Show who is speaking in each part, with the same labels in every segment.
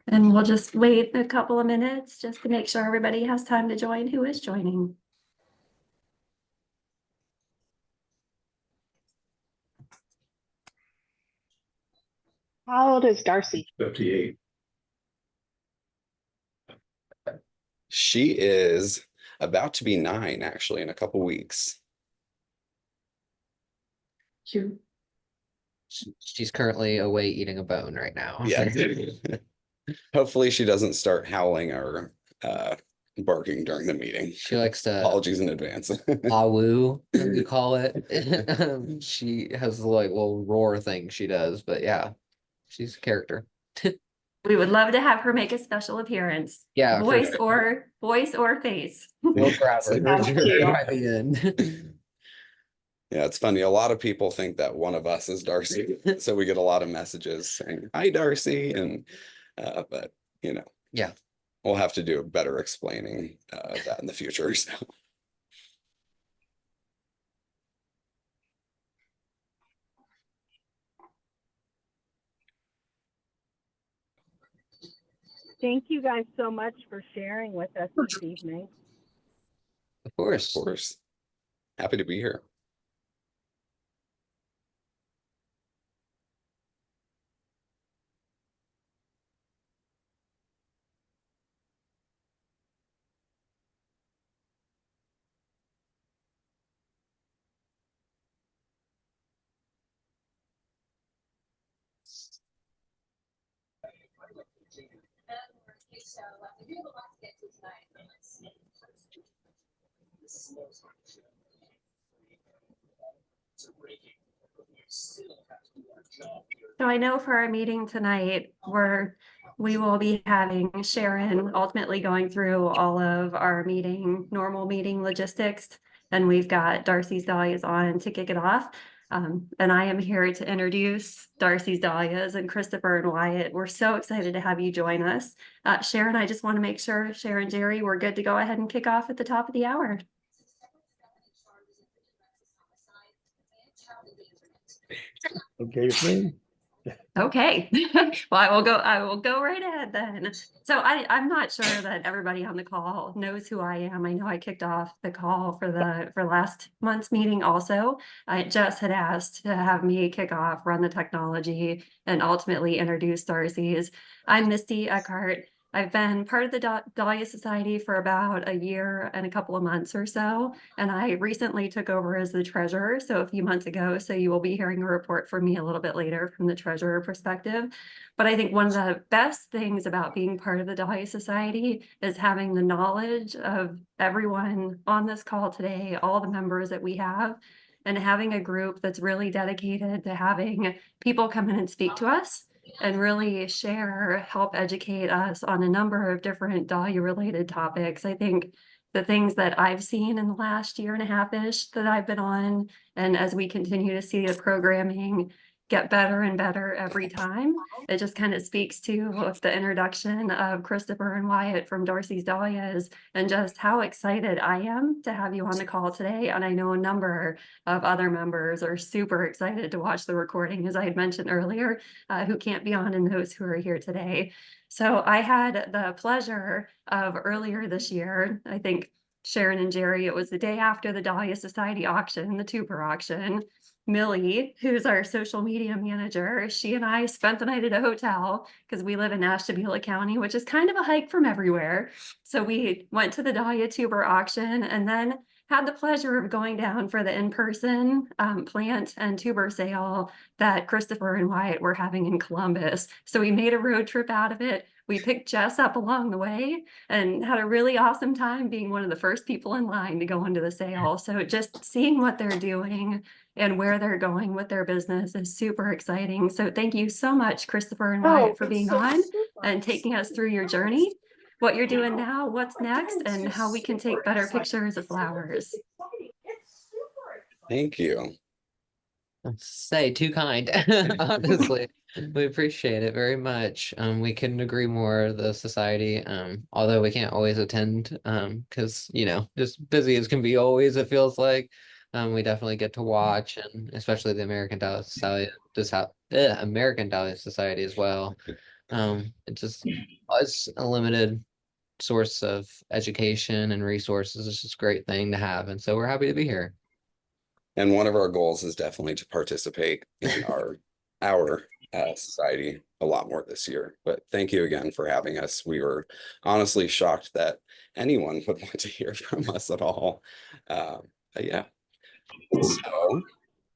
Speaker 1: And we'll just wait a couple of minutes just to make sure everybody has time to join who is joining.
Speaker 2: How old is Darcy?
Speaker 3: 58.
Speaker 4: She is about to be 9, actually, in a couple weeks.
Speaker 5: She's currently away eating a bone right now.
Speaker 4: Yeah. Hopefully she doesn't start howling or barking during the meeting.
Speaker 5: She likes to
Speaker 4: Apologies in advance.
Speaker 5: awoo, we call it. She has like little roar thing she does, but yeah, she's a character.
Speaker 1: We would love to have her make a special appearance.
Speaker 5: Yeah, for
Speaker 1: Voice
Speaker 5: sure.
Speaker 1: or face.
Speaker 5: We'll grab her
Speaker 2: Sounds
Speaker 5: for
Speaker 2: cute.
Speaker 5: sure by the end.
Speaker 4: Yeah, it's funny. A lot of people think that one of us is Darcy, so we get a lot of messages saying, "Hi, Darcy," and but you know,
Speaker 5: Yeah,
Speaker 4: we'll have to do a better explaining that in the future. So.
Speaker 2: Thank you guys so much for sharing with us this evening.
Speaker 5: of course.
Speaker 4: Of course. Happy to be here.
Speaker 1: So I know for our meeting tonight, we will be having Sharon ultimately going through all of our normal meeting logistics. And we've got Darcy's Dahlias on to kick it off. And I am here to introduce Darcy's Dahlias and Christopher and Wyatt. We're so excited to have you join us. Sharon, I just want to make sure, Sharon, Jerry, we're good to go ahead and kick off at the top of the hour.
Speaker 3: Okay, friend.
Speaker 1: Okay, well, I will go right ahead then. So I'm not sure that everybody on the call knows who I am. I know I kicked off the call for last month's meeting also. Jess had asked to have me kick off, run the technology, and ultimately introduce Darcy's. I'm Misty Eckhart. I've been part of the Dahlia Society for about a year and a couple of months or so, and I recently took over as the treasurer, so a few months ago, so you will be hearing a report from me a little bit later from the treasurer perspective. But I think one of the best things about being part of the Dahlia Society is having the knowledge of everyone on this call today, all the members that we have, and having a group that's really dedicated to having people come in and speak to us and really help educate us on a number of different Dahlia related topics. I think the things that I've seen in the last year and a half-ish that I've been on, and as we continue to see the programming get better and better every time, it just kind of speaks to the introduction of Christopher and Wyatt from Darcy's Dahlias and just how excited I am to have you on the call today. And I know a number of other members are super excited to watch the recording, as I had mentioned earlier, who can't be on and those who are here today. So I had the pleasure of earlier this year, I think Sharon and Jerry, it was the day after the Dahlia Society auction, the tuber auction. Millie, who's our social media manager, she and I spent the night at a hotel because we live in Ashtabula County, which is kind of a hike from everywhere. So we went to the Dahlia tuber auction and then had the pleasure of going down for the in-person plant and tuber sale that Christopher and Wyatt were having in Columbus. So we made a road trip out of it. We picked Jess up along the way and had a really awesome time being one of the first people in line to go into the sale. So just seeing what they're doing and where they're going with their business is super exciting. So thank you so much, Christopher and Wyatt, for being on and taking us through your journey, what you're doing now, what's next, and how we can take better pictures of flowers.
Speaker 4: Thank you.
Speaker 5: Say too kind. Honestly, we appreciate it very much. We couldn't agree more. The society, although we can't always attend, because just busy as can be always, it feels like. We definitely get to watch, and especially the American Dahlia Society, American Dahlia Society as well. It's a limited source of education and resources. It's just a great thing to have, and so we're happy to be here.
Speaker 4: And one of our goals is definitely to participate in our society a lot more this year. But thank you again for having us. We were honestly shocked that anyone would want to hear from us at all. But yeah, so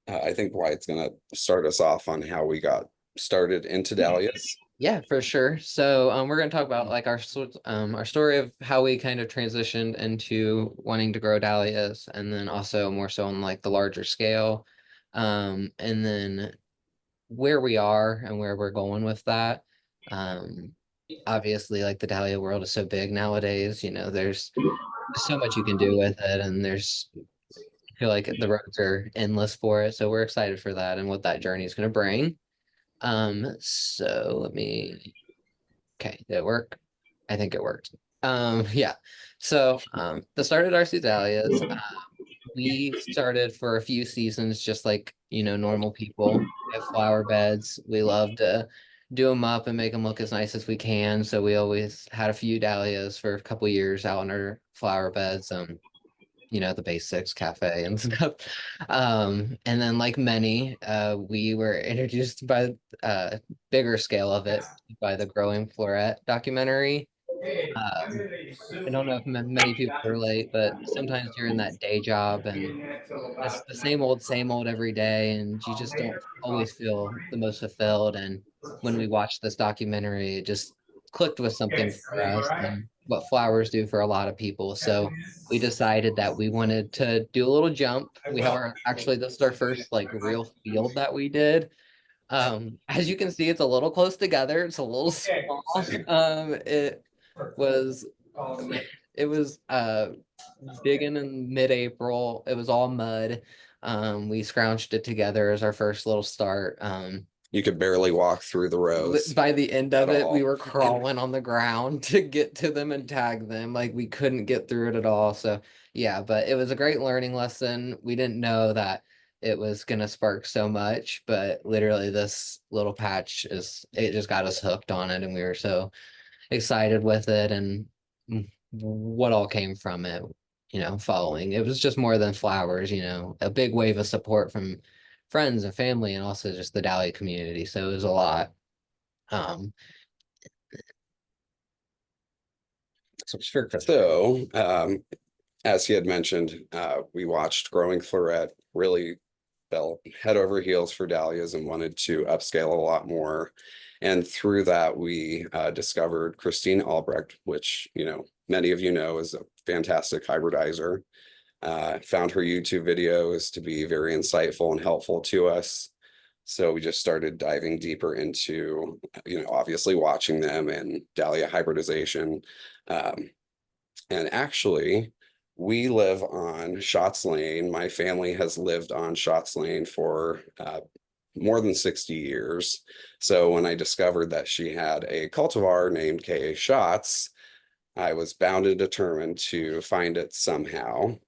Speaker 4: I think Wyatt's gonna start us off on how we got started into Dahlias.
Speaker 5: Yeah, for sure. So we're going to talk about like our story of how we kind of transitioned into wanting to grow dahlias, and then also more so on like the larger scale, and then where we are and where we're going with that. Um, Obviously, like the dahlia world is so big nowadays. There's so much you can do with it, and I feel like the roads are endless for it. So we're excited for that and what that journey is going to bring. So okay, did it work? I think it worked. Yeah. So, the start of Darcy Dahlias, we started for a few seasons, just like, normal people. We have flower beds. We love to do them up and make them look as nice as we can. So we always had a few dahlias for a couple years out in our flower beds. The basics, cafe and stuff. And then like many, we were introduced by bigger scale of it by the Growing Floret documentary. I don't know if many people relate, but sometimes you're in that day job and it's the same old every day, and you just don't always feel the most fulfilled. And when we watched this documentary, it just clicked with something for us and what flowers do for a lot of people. So we decided that we wanted to do a little jump. We have this is our first like real field that we did. As you can see, it's a little close together. It's a little small. Was it was digging in mid-April. It was all mud. We scrounged it together as our first little start.
Speaker 4: You could barely walk through the rows.
Speaker 5: By the end of
Speaker 4: at
Speaker 5: it, we
Speaker 4: all.
Speaker 5: were crawling on the ground to get to them and tag them. Like we couldn't get through it at all. So yeah, but it was a great learning lesson. We didn't know that it was gonna spark so much, but literally this little patch it just got us hooked on it, and we were so excited with it and what all came from it, following. It was just more than flowers, a big wave of support from friends and family and also just the Dahlia community. So it was a lot. Um,
Speaker 4: So, as he had mentioned, we watched Growing Floret, really fell head over heels for dahlias and wanted to upscale a lot more. And through that, we discovered Christine Albrecht, which, many of you know is a fantastic hybridizer. Found her YouTube videos to be very insightful and helpful to us. So we just started diving deeper into, obviously watching them and dahlia hybridization. And actually, we live on Schatz Lane. My family has lived on Schatz Lane for more than 60 years. So when I discovered that she had a cultivar named K.A. Schatz, I was bound and determined to find it somehow.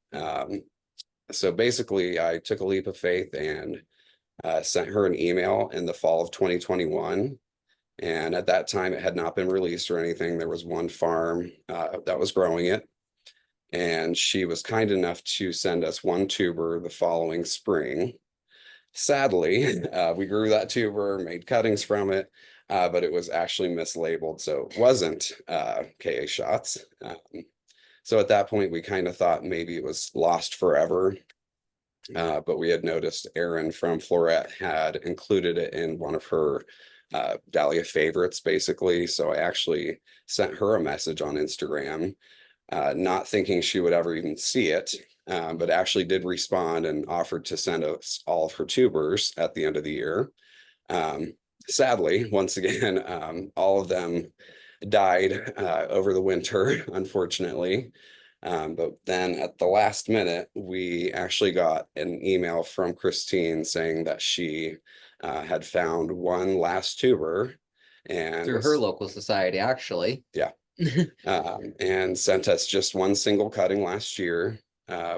Speaker 4: So basically, I took a leap of faith and sent her an email in the fall of 2021. And at that time, it had not been released or anything. There was one farm that was growing it. And she was kind enough to send us one tuber the following spring. Sadly, we grew that tuber, made cuttings from it, but it was actually mislabeled. So it wasn't K.A. Schatz. So at that point, we kind of thought maybe it was lost forever. But we had noticed Erin from Floret had included it in one of her dahlia favorites, basically. So I actually sent her a message on Instagram, not thinking she would ever even see it, but actually did respond and offered to send us all of her tubers at the end of the year. Sadly, once again, all of them died over the winter, unfortunately. But then at the last minute, we actually got an email from Christine saying that she had found one last tuber and
Speaker 5: through her local society, actually.
Speaker 4: Yeah. And sent us just one single cutting last year.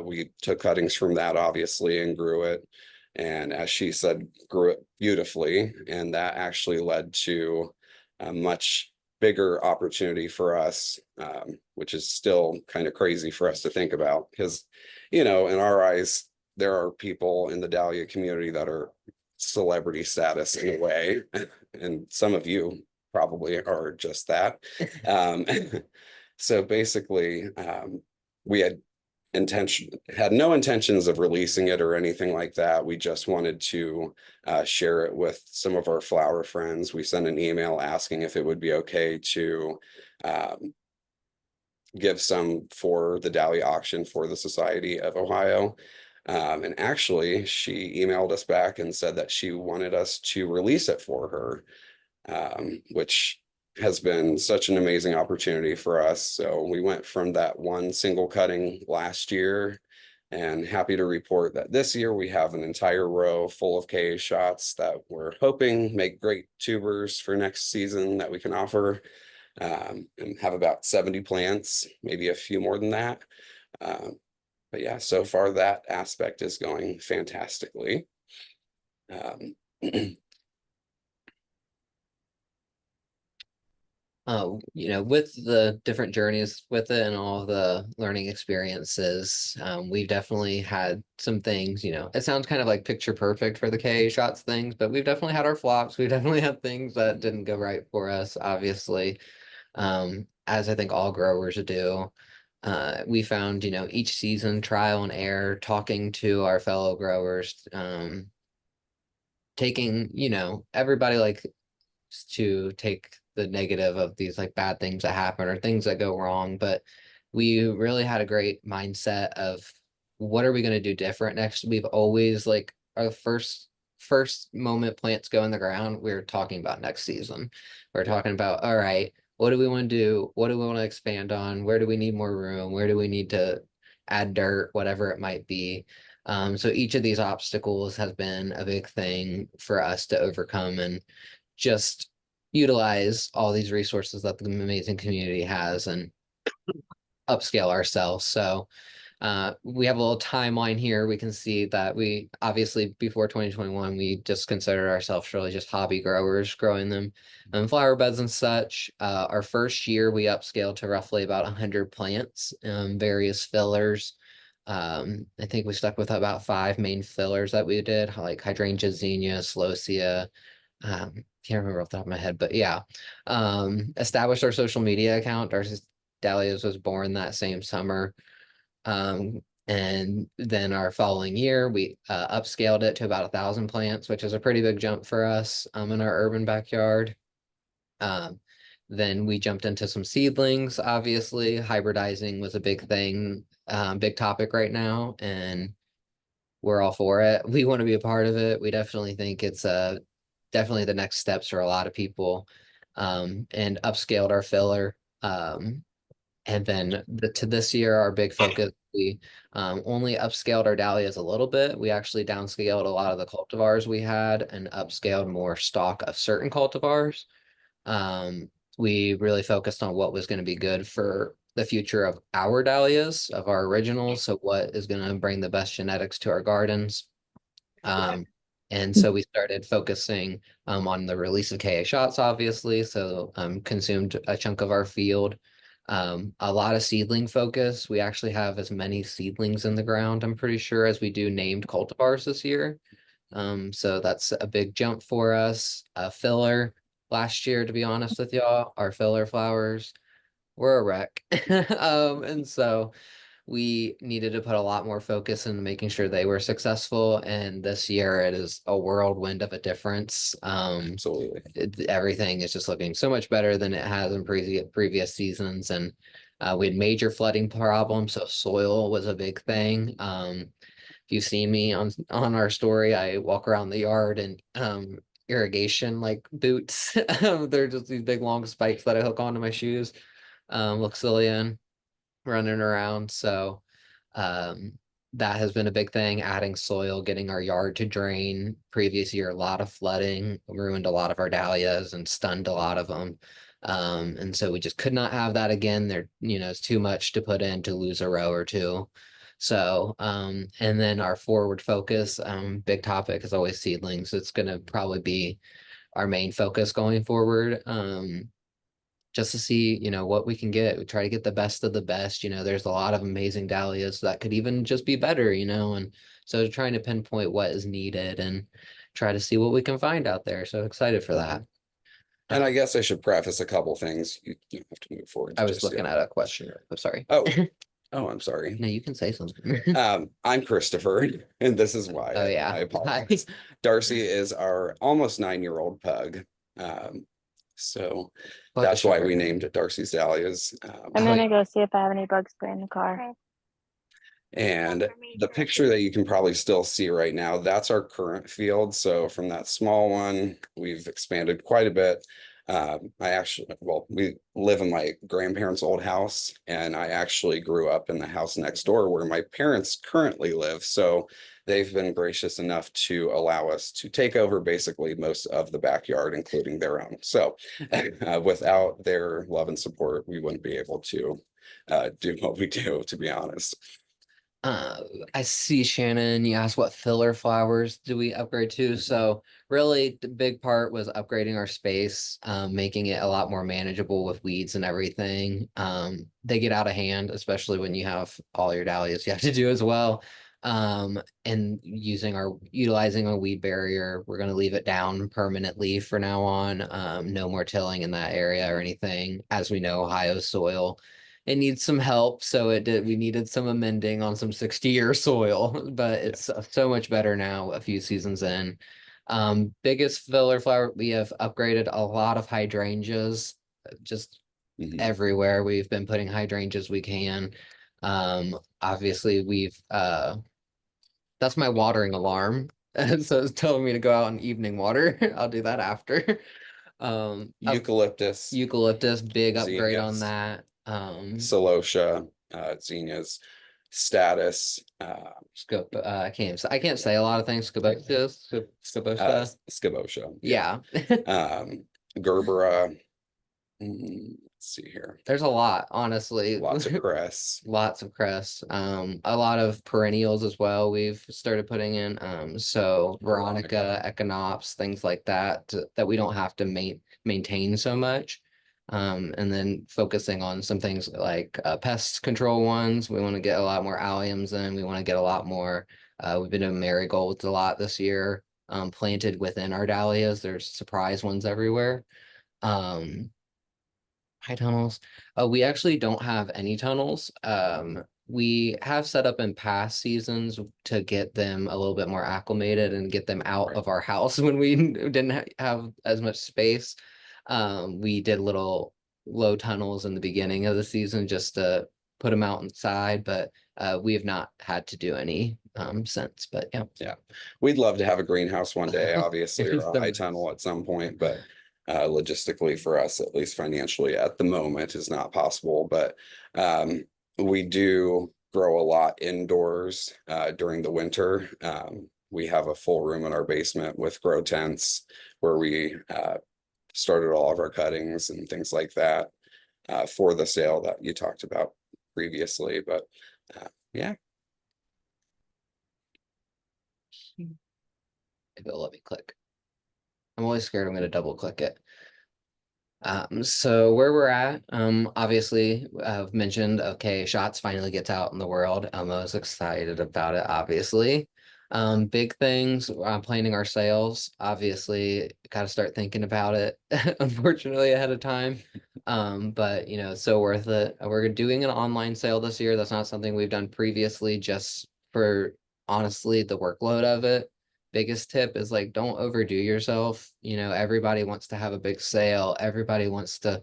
Speaker 4: We took cuttings from that obviously and grew it. And as she said, grew it beautifully. And that actually led to a much bigger opportunity for us, which is still kind of crazy for us to think about because, in our eyes, there are people in the dahlia community that are celebrity status in a way. And some of you probably are just that. Um, so basically, we had no intentions of releasing it or anything like that. We just wanted to share it with some of our flower friends. We sent an email asking if it would be okay to give some for the dahlia auction for the Society of Ohio. And actually, she emailed us back and said that she wanted us to release it for her, which has been such an amazing opportunity for us. So we went from that one single cutting last year and happy to report that this year we have an entire row full of KA shots that we're hoping make great tubers for next season that we can offer, and have about 70 plants, maybe a few more than that. But yeah, so far that aspect is going fantastically.
Speaker 5: With the different journeys with it and all the learning experiences, we've definitely had some things, it sounds kind of like picture perfect for the KA shots things, but we've definitely had our flops. We've definitely had things that didn't go right for us, obviously, as I think all growers do. We found, each season trial and error, talking to our fellow growers, taking, everybody like to take the negative of these like bad things that happen or things that go wrong, but we really had a great mindset of what are we going to do different next. We've always like our first moment plants go in the ground, we're talking about next season. We're talking about, all right, what do we want to do? What do we want to expand on? Where do we need more room? Where do we need to add dirt, whatever it might be. So each of these obstacles has been a big thing for us to overcome and just utilize all these resources that the amazing community has and upscale ourselves. So we have a little timeline here. We can see that we obviously before 2021, we just considered ourselves really just hobby growers growing them in flower beds and such. Our first year, we upscaled to roughly about 100 plants, various fillers. I think we stuck with about 5 main fillers that we did, like hydrangea, zinnia, celosia. Can't remember off the top of my head, but yeah. Established our social media account. Our Dahlias was born that same summer. And then our following year, we upscaled it to about 1,000 plants, which is a pretty big jump for us in our urban backyard. Then we jumped into some seedlings. Obviously, hybridizing was a big thing, big topic right now, and we're all for it. We want to be a part of it. We definitely think it's definitely the next steps for a lot of people, and upscaled our filler. And then to this year, our big focus, we only upscaled our dahlias a little bit. We actually downscaled a lot of the cultivars we had and upscaled more stock of certain cultivars. We really focused on what was going to be good for the future of our dahlias, of our originals. So what is going to bring the best genetics to our gardens. And so we started focusing on the release of KA shots, obviously. So consumed a chunk of our field. A lot of seedling focus. We actually have as many seedlings in the ground, I'm pretty sure, as we do named cultivars this year. So that's a big jump for us. Filler last year, to be honest with y'all, our filler flowers were a wreck. And so we needed to put a lot more focus in making sure they were successful. And this year it is a whirlwind of a difference.
Speaker 4: Absolutely.
Speaker 5: Everything is just looking so much better than it has in previous seasons. And we had major flooding problems, so soil was a big thing. If you've seen me on our story, I walk around the yard and irrigation like boots. They're just these big long spikes that I hook onto my shoes. Look silly in running around. So that has been a big thing, adding soil, getting our yard to drain. Previous year, a lot of flooding ruined a lot of our dahlias and stunned a lot of them. And so we just could not have that again. There, it's too much to put in to lose a row or two. So, and then our forward focus, big topic is always seedlings. It's gonna probably be our main focus going forward. Just to see, what we can get. We try to get the best of the best. There's a lot of amazing dahlias that could even just be better, and so trying to pinpoint what is needed and try to see what we can find out there. So excited for that.
Speaker 4: And I guess I should preface a couple things. You have to move forward.
Speaker 5: I was looking at a question. I'm sorry.
Speaker 4: Oh, oh, I'm sorry.
Speaker 5: No, you can say something.
Speaker 4: I'm Christopher, and this is why
Speaker 5: Oh, yeah.
Speaker 4: I apologize. Darcy is our almost 9-year-old pug. So
Speaker 5: Blood
Speaker 4: that's why
Speaker 5: sugar.
Speaker 4: we named it Darcy's Dahlias.
Speaker 6: I'm
Speaker 5: Oh,
Speaker 6: gonna
Speaker 5: yeah.
Speaker 6: go see if I have any bug spray in the car.
Speaker 4: And the picture that you can probably still see right now, that's our current field. So from that small one, we've expanded quite a bit. We live in my grandparents' old house, and I actually grew up in the house next door where my parents currently live. So they've been gracious enough to allow us to take over basically most of the backyard, including their own. So without their love and support, we wouldn't be able to do what we do, to be honest.
Speaker 5: I see, Shannon, you asked what filler flowers do we upgrade to? So really the big part was upgrading our space, making it a lot more manageable with weeds and everything. They get out of hand, especially when you have all your dahlias you have to do as well. And utilizing a weed barrier, we're gonna leave it down permanently for now on. No more tilling in that area or anything. As we know, Ohio soil, it needs some help, so we needed some amending on some 60-year soil, but it's so much better now a few seasons in. Biggest filler flower, we have upgraded a lot of hydrangeas, just everywhere. We've been putting hydrangeas we can. Obviously we've that's my watering alarm. So it's telling me to go out and evening water. I'll do that after.
Speaker 4: Eucalyptus,
Speaker 5: big upgrade on
Speaker 4: zinnias,
Speaker 5: that.
Speaker 4: celosia, zinnias, status,
Speaker 5: I can't say a lot of things. Scobosia.
Speaker 4: scabotia.
Speaker 5: Yeah.
Speaker 4: Gerbera. Let's see here.
Speaker 5: There's a lot, honestly.
Speaker 4: Lots of cress.
Speaker 5: Lots of cress. A lot of perennials as well. We've started putting in. So Veronica, Echinops, things like that, that we don't have to maintain so much. And then focusing on some things like pest control ones. We want to get a lot more alliums in. We want to get a lot more. We've been doing marigolds a lot this year. Planted within our dahlias. There's surprise ones everywhere. High tunnels. We actually don't have any tunnels. We have set up in past seasons to get them a little bit more acclimated and get them out
Speaker 4: Right.
Speaker 5: of our house when we didn't have as much space. We did little low tunnels in the beginning of the season just to put them out inside, but we have not had to do any since. But yeah,
Speaker 4: We'd love to have a greenhouse one day, obviously, or a
Speaker 5: The-
Speaker 4: high tunnel at some point, but logistically for us, at least financially at the moment, is not possible. But we do grow a lot indoors during the winter. We have a full room in our basement with grow tents where we started all of our cuttings and things like that for the sale that you talked about previously. But yeah.
Speaker 5: Maybe it'll let me click. I'm always scared I'm going to double click it. So where we're at, obviously I've mentioned, okay, shots finally gets out in the world. I was excited about it, obviously. Big things, planning our sales, obviously got to start thinking about it, unfortunately ahead of time. But it's so worth it. We're doing an online sale this year. That's not something we've done previously, just for honestly the workload of it. Biggest tip is like, don't overdo yourself. Everybody wants to have a big sale. Everybody wants to,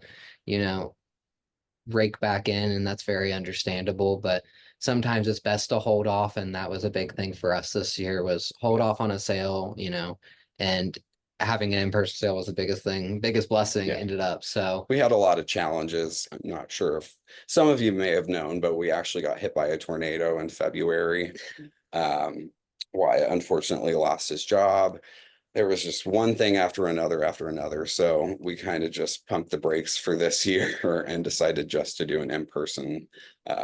Speaker 5: rake back in, and that's very understandable, but sometimes it's best to hold off. And that was a big thing for us this year, was hold off on a sale, and having an in-person sale was the biggest thing, biggest blessing ended up. So
Speaker 4: We had a lot of challenges. I'm not sure if some of you may have known, but we actually got hit by a tornado in February. Wyatt unfortunately lost his job. There was just one thing after another. So we kind of just pumped the brakes for this year and decided just to do an in-person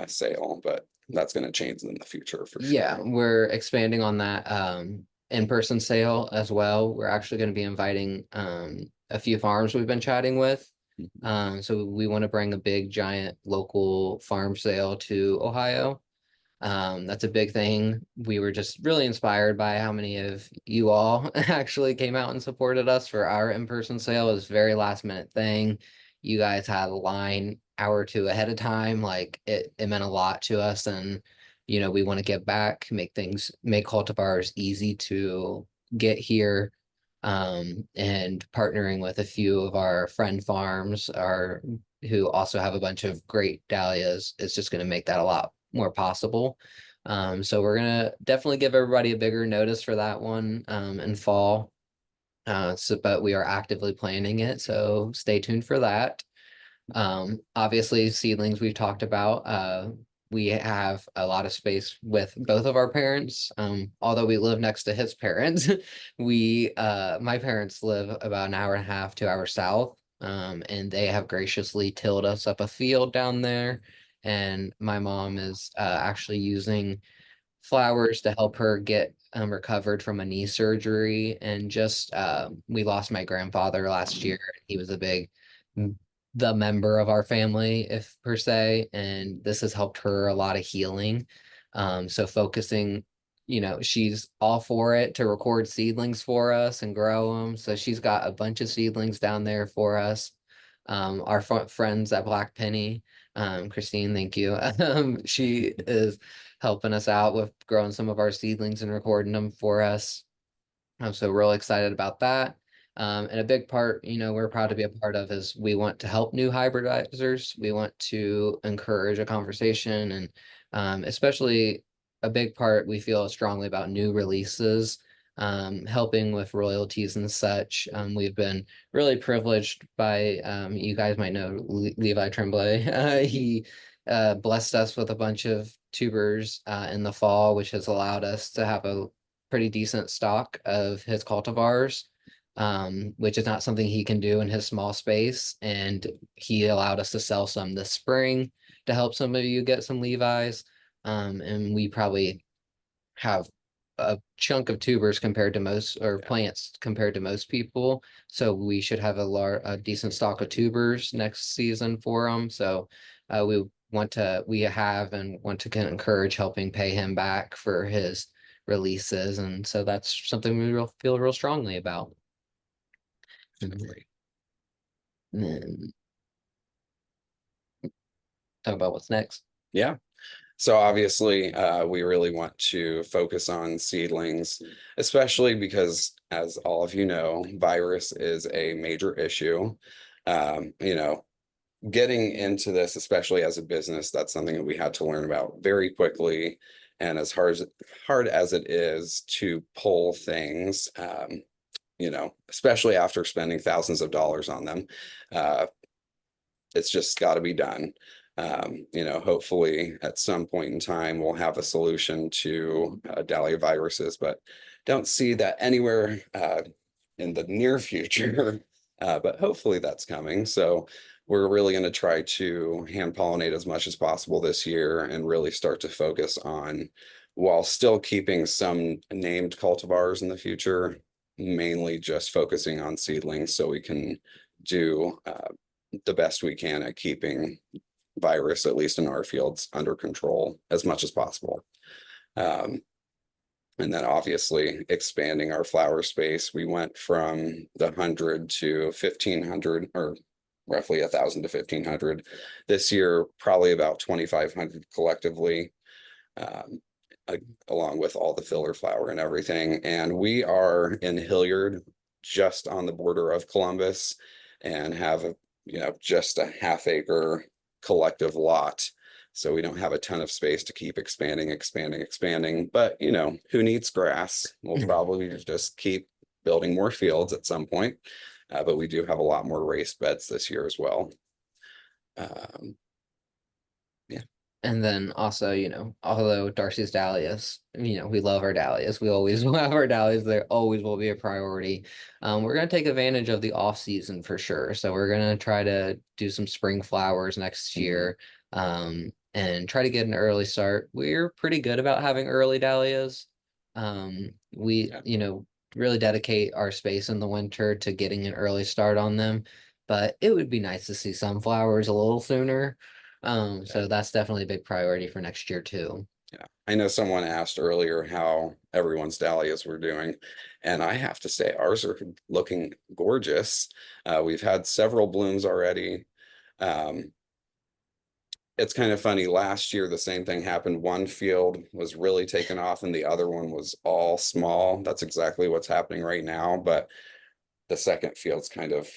Speaker 4: sale. But that's going to change in the future for sure.
Speaker 5: Yeah, we're expanding on that in-person sale as well. We're actually going to be inviting a few farms we've been chatting with. So we want to bring a big giant local farm sale to Ohio. That's a big thing. We were just really inspired by how many of you all actually came out and supported us for our in-person sale. It was a very last minute thing. You guys had a line hour or two ahead of time. Like it meant a lot to us, and we want to give back, make cultivars easy to get here. And partnering with a few of our friend farms who also have a bunch of great dahlias is just going to make that a lot more possible. So we're gonna definitely give everybody a bigger notice for that one in fall. But we are actively planning it, so stay tuned for that. Obviously, seedlings we've talked about. We have a lot of space with both of our parents. Although we live next to his parents, my parents live about an hour and a half, 2 hours south. And they have graciously tilled us up a field down there. And my mom is actually using flowers to help her get recovered from a knee surgery. And just we lost my grandfather last year. He was the member of our family, if per se, and this has helped her a lot of healing. So focusing, she's all for it to record seedlings for us and grow them. So she's got a bunch of seedlings down there for us. Our friends at Black Penny, Christine, thank you. She is helping us out with growing some of our seedlings and recording them for us. I'm so real excited about that. And a big part, we're proud to be a part of is we want to help new hybridizers. We want to encourage a conversation, and especially a big part we feel strongly about new releases, helping with royalties and such. We've been really privileged by, you guys might know Levi Tremblay. He blessed us with a bunch of tubers in the fall, which has allowed us to have a pretty decent stock of his cultivars, which is not something he can do in his small space. And he allowed us to sell some this spring to help some of you get some Levi's. And we probably have a chunk of tubers compared to most, or plants compared to most people. So we should have a decent stock of tubers next season for them. So we have and want to encourage helping pay him back for his releases, and so that's something we feel real strongly about. And then talk about what's next.
Speaker 4: Yeah. So obviously, we really want to focus on seedlings, especially because, as all of you know, virus is a major issue. Getting into this, especially as a business, that's something that we had to learn about very quickly. And as hard as it is to pull things, especially after spending thousands of dollars on them, it's just got to be done. Hopefully at some point in time, we'll have a solution to dahlia viruses, but don't see that anywhere in the near future. But hopefully that's coming. So we're really going to try to hand pollinate as much as possible this year and really start to focus on, while still keeping some named cultivars in the future, mainly just focusing on seedlings so we can do the best we can at keeping virus, at least in our fields, under control as much as possible. And then obviously expanding our flower space. We went from the 100 to 1,500, or roughly 1,000 to 1,500. This year, probably about 2,500 collectively, along with all the filler flower and everything. And we are in Hilliard, just on the border of Columbus, and have just a half-acre collective lot. So we don't have a ton of space to keep expanding. But who needs grass? We'll probably just keep building more fields at some point. But we do have a lot more raised beds this year as well.
Speaker 5: And then also, although Darcy's dahlias, we love our dahlias. We always will have our dahlias. There always will be a priority. We're going to take advantage of the off season for sure. So we're going to try to do some spring flowers next year. and try to get an early start. We're pretty good about having early dahlias. We, really dedicate our space in the winter to getting an early start on them, but it would be nice to see some flowers a little sooner. So that's definitely a big priority for next year too.
Speaker 4: Yeah, I know someone asked earlier how everyone's dahlias were doing, and I have to say ours are looking gorgeous. We've had several blooms already. Um, it's kind of funny. Last year, the same thing happened. One field was really taken off, and the other one was all small. That's exactly what's happening right now. But the second field's kind of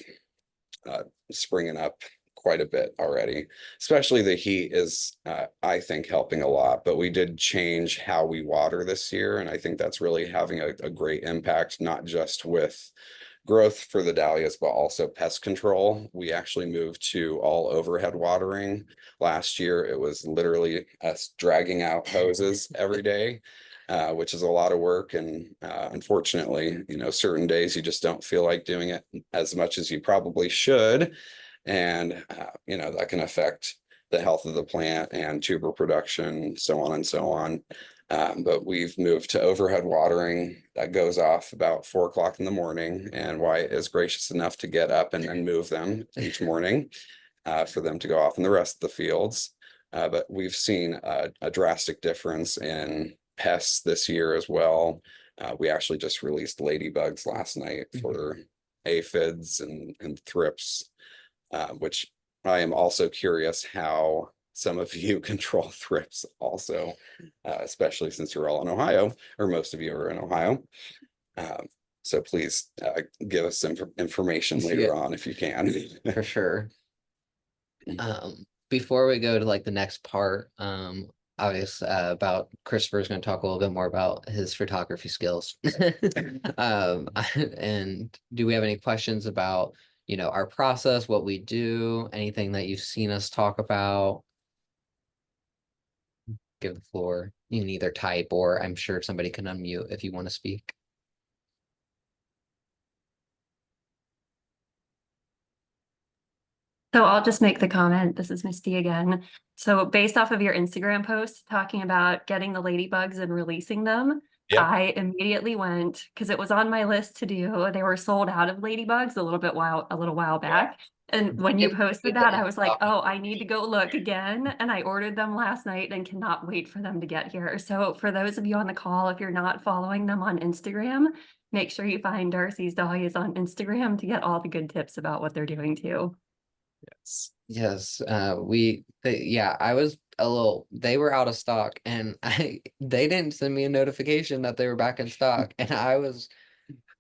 Speaker 4: springing up quite a bit already. Especially the heat is, I think, helping a lot. But we did change how we water this year, and I think that's really having a great impact, not just with growth for the dahlias, but also pest control. We actually moved to all overhead watering. Last year, it was literally us dragging out hoses every day, which is a lot of work. And unfortunately, certain days you just don't feel like doing it as much as you probably should. And, that can affect the health of the plant and tuber production, so on and so on. But we've moved to overhead watering that goes off about 4 o'clock in the morning, and Wyatt is gracious enough to get up and move them each morning for them to go off in the rest of the fields. But we've seen a drastic difference in pests this year as well. We actually just released ladybugs last night for aphids and thrips, which I am also curious how some of you control thrips also, especially since you're all in Ohio, or most of you are in Ohio. So please give us some information later on if you can.
Speaker 5: For sure. Before we go to like the next part, obviously about Christopher's going to talk a little bit more about his photography skills. And do we have any questions about, our process, what we do, anything that you've seen us talk about? Give the floor. You can either type or I'm sure somebody can unmute if you want to speak.
Speaker 1: So I'll just make the comment. This is Misty again. So based off of your Instagram post talking about getting the ladybugs and releasing them,
Speaker 4: Yeah.
Speaker 1: I immediately went because it was on my list to do. They were sold out of ladybugs a little while back. And when you posted that, I was like, oh, I need to go look again. And I ordered them last night and cannot wait for them to get here. So for those of you on the call, if you're not following them on Instagram, make sure you find Darcy's Dahlias on Instagram to get all the good tips about what they're doing too.
Speaker 5: Yes, I was they were out of stock and they didn't send me a notification that they were back in stock and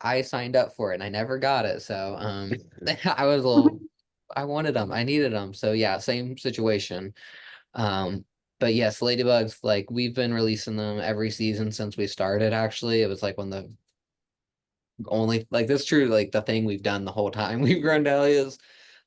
Speaker 5: I signed up for it and I never got it. So, I was I wanted them, I needed them. So yeah, same situation. But yes, ladybugs, like we've been releasing them every season since we started, actually. It was like when the only, like that's true, like the thing we've done the whole time we've grown dahlias.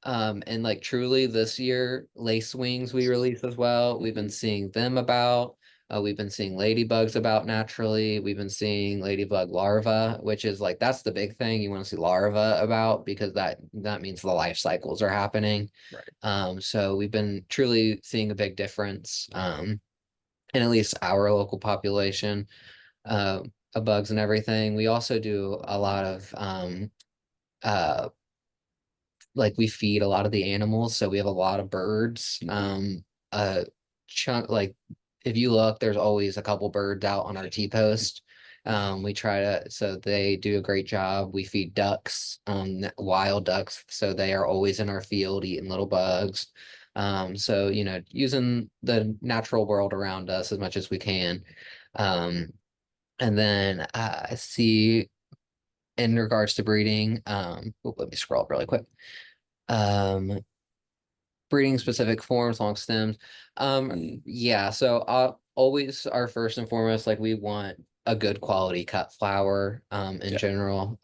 Speaker 5: And like truly this year, lace wings we release as well. We've been seeing them about. We've been seeing ladybugs about naturally. We've been seeing ladybug larvae, which is like that's the big thing you want to see larvae about because that means the life cycles are happening.
Speaker 4: Right.
Speaker 5: So we've been truly seeing a big difference in at least our local population of bugs and everything. We also do a lot of like we feed a lot of the animals, so we have a lot of birds. Chunk like if you look, there's always a couple birds out on our T-post. We try to, so they do a great job. We feed ducks, wild ducks, so they are always in our field eating little bugs. So using the natural world around us as much as we can. And then I see in regards to breeding, let me scroll up really quick. Breeding specific forms, long stems. Yeah, so always our first and foremost, like we want a good quality cut flower in general.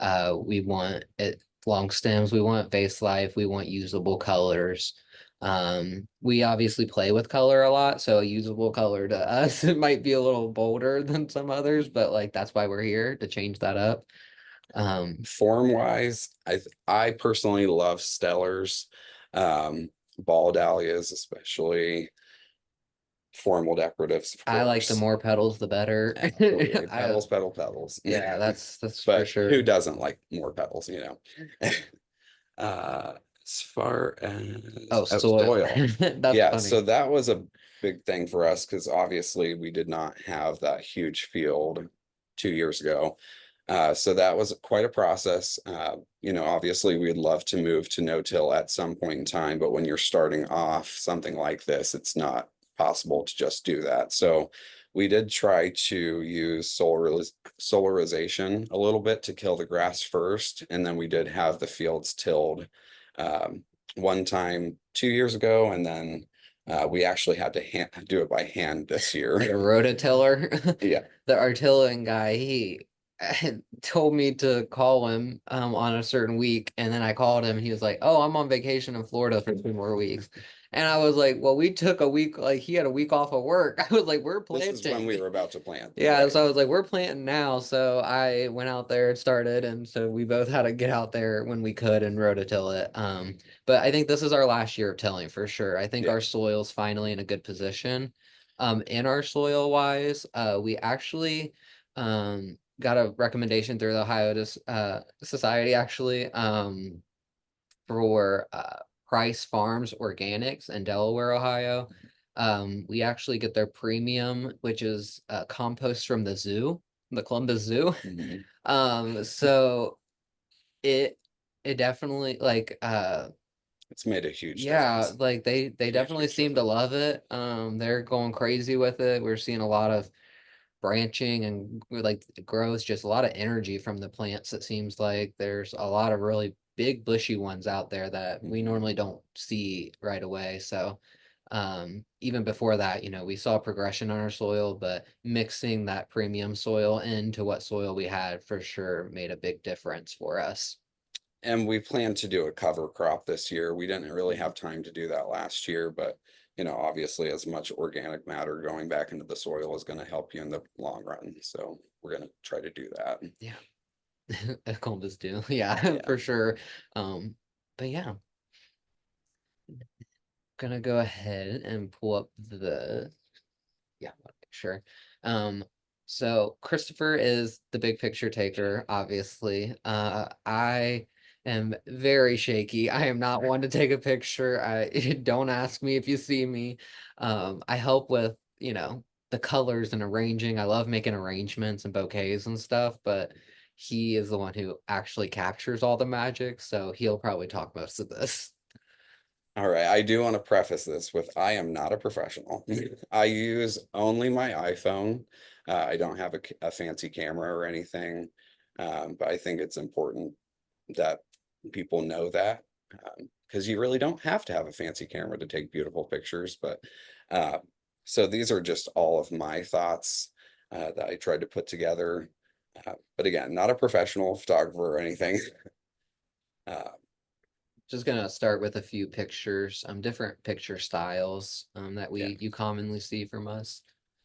Speaker 5: We want it long stems, we want vase life, we want usable colors. We obviously play with color a lot, so a usable color to us it might be a little bolder than some others, but like that's why we're here to change that up.
Speaker 4: Form wise, I personally love stellars, ball dahlias especially. formal decoratives, of
Speaker 5: I like the
Speaker 4: course.
Speaker 5: more petals, the better.
Speaker 4: Absolutely.
Speaker 5: I-
Speaker 4: Petals, petals.
Speaker 5: yeah, that's for
Speaker 4: But
Speaker 5: sure.
Speaker 4: who doesn't like more petals, you know? As far as
Speaker 5: Oh, soil. That's
Speaker 4: Yeah,
Speaker 5: funny.
Speaker 4: so that was a big thing for us because obviously we did not have that huge field 2 years ago. So that was quite a process. You know, obviously we'd love to move to no-till at some point in time, but when you're starting off something like this, it's not possible to just do that. So we did try to use solarization a little bit to kill the grass first, and then we did have the fields tilled one time 2 years ago, and then we actually had to do it by hand this
Speaker 5: Like a
Speaker 4: year.
Speaker 5: rototiller.
Speaker 4: Yeah.
Speaker 5: The artilling guy, he told me to call him on a certain week, and then I called him and he was like, "Oh, I'm on vacation in Florida for 2 more weeks." And I was like, "Well, we took a week, like he had a week off of work." I was like, "We're
Speaker 4: This
Speaker 5: planting."
Speaker 4: is when we were about to plant.
Speaker 5: Yeah,
Speaker 4: right?
Speaker 5: so I was like, "We're planting now." So I went out there and started, and so we both had to get out there when we could and rototill it. But I think this is our last year of tilling for sure. I think
Speaker 4: Yeah.
Speaker 5: our soil's finally in a good position. In our soil wise, we actually got a recommendation through the Ohio Society actually for Price Farms Organics in Delaware, Ohio. We actually get their premium, which is compost from the zoo, the Columbus Zoo.
Speaker 4: Mhm.
Speaker 5: So it definitely like
Speaker 4: It's made a huge
Speaker 5: yeah,
Speaker 4: difference.
Speaker 5: like they definitely
Speaker 4: huge
Speaker 5: seem to love it. They're going crazy with it. We're seeing a lot of branching and like growth, just a lot of energy from the plants. It seems like there's a lot of really big bushy ones out there that we normally don't see right away. So even before that, you know, we saw progression on our soil, but mixing that premium soil into what soil we had for sure made a big difference for us.
Speaker 4: And we plan to do a cover crop this year. We didn't really have time to do that last year, but you know, obviously as much organic matter going back into the soil is going to help you in the long run. So we're going to try to do that.
Speaker 5: Yeah. Columbus do. Yeah,
Speaker 4: Yeah.
Speaker 5: for sure. But yeah. Gonna go ahead and pull up the yeah, wanna make sure. So Christopher is the big picture taker, obviously. I am very shaky. I am not one to take a picture. I don't ask me if you see me. I help with, you know, the colors and arranging. I love making arrangements and bouquets and stuff, but he is the one who actually captures all the magic, so he'll probably talk most of this.
Speaker 4: All right, I do want to preface this with I am not a professional. I use only my iPhone. I don't have a fancy camera or anything, but I think it's important that people know that because you really don't have to have a fancy camera to take beautiful pictures. But so these are just all of my thoughts that I tried to put together. But again, not a professional photographer or anything. Uh,
Speaker 5: Just gonna start with a few pictures, different picture styles, that
Speaker 4: yeah.
Speaker 5: you commonly see from us.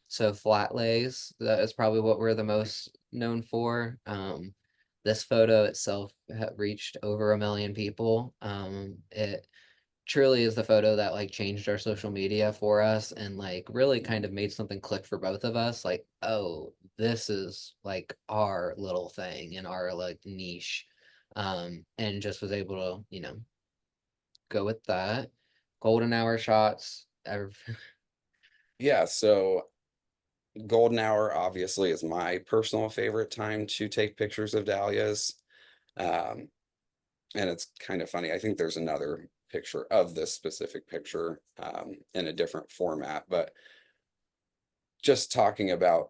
Speaker 5: So flat lays, that is probably what we're the most known for. This photo itself reached over 1 million people. It truly is the photo that like changed our social media for us and like really kind of made something click for both of us. Like, oh, this is like our little thing in our like niche. And just was able to, you know, go with that. Golden hour shots.
Speaker 4: Yeah, so golden hour obviously is my personal favorite time to take pictures of dahlias. Um, and it's kind of funny. I think there's another picture of this specific picture in a different format, but just talking about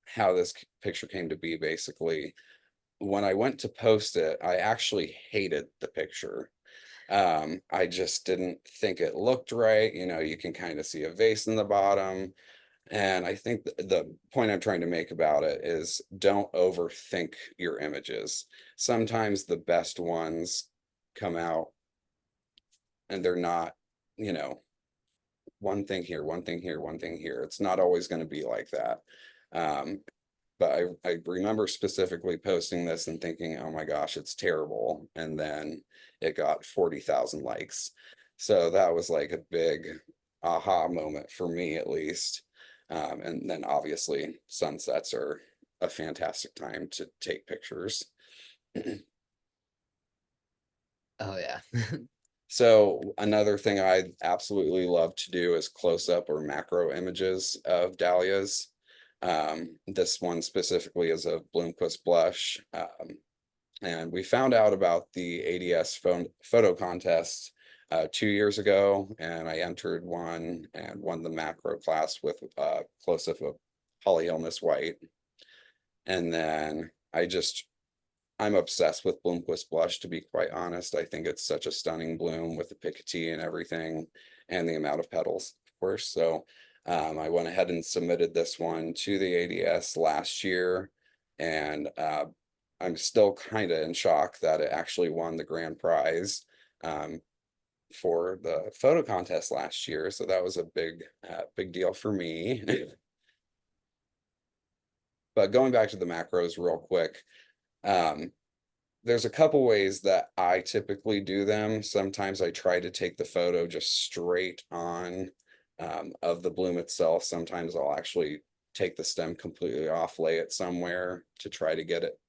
Speaker 4: how this picture came to be, basically, when I went to post it, I actually hated the picture. I just didn't think it looked right. You know, you can kind of see a vase in the bottom. And I think the point I'm trying to make about it is don't overthink your images. Sometimes the best ones come out and they're not, you know, one thing here, one thing here, one thing here. It's not always going to be like that. Um, but I remember specifically posting this and thinking, oh my gosh, it's terrible. And then it got 40,000 likes. So that was like a big aha moment for me at least. And then obviously sunsets are a fantastic time to take pictures.
Speaker 5: Oh yeah.
Speaker 4: So another thing I absolutely love to do is close up or macro images of dahlias. This one specifically is a Bloomquist blush. And we found out about the ADS photo contest 2 years ago, and I entered one and won the macro class with close-up of Holly Illness White. And then I'm obsessed with Bloomquist blush, to be quite honest. I think it's such a stunning bloom with the picotee and everything, and the amount of petals, of course. So I went ahead and submitted this one to the ADS last year, and I'm still kind of in shock that it actually won the grand prize for the photo contest last year. So that was a big deal for me. But going back to the macros real quick, there's a couple ways that I typically do them. Sometimes I try to take the photo just straight on of the bloom itself. Sometimes I'll actually take the stem completely off, lay it somewhere to try to get it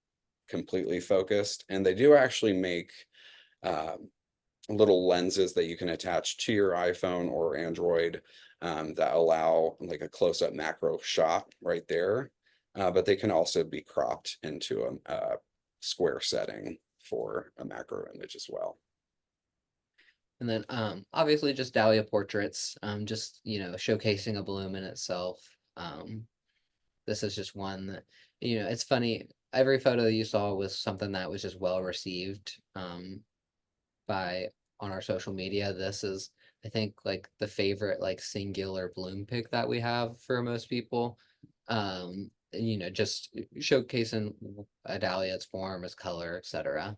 Speaker 4: completely focused. And they do actually make little lenses that you can attach to your iPhone or Android that allow like a close-up macro shot right there. But they can also be cropped into a square setting for a macro image as well.
Speaker 5: And then obviously just dahlia portraits, just showcasing a bloom in itself. This is just one that, it's funny, every photo you saw was something that was just well received by on our social media. This is, I think, like the favorite like singular bloom pick that we have for most people. Just showcasing a dahlia, its form, its color, etc.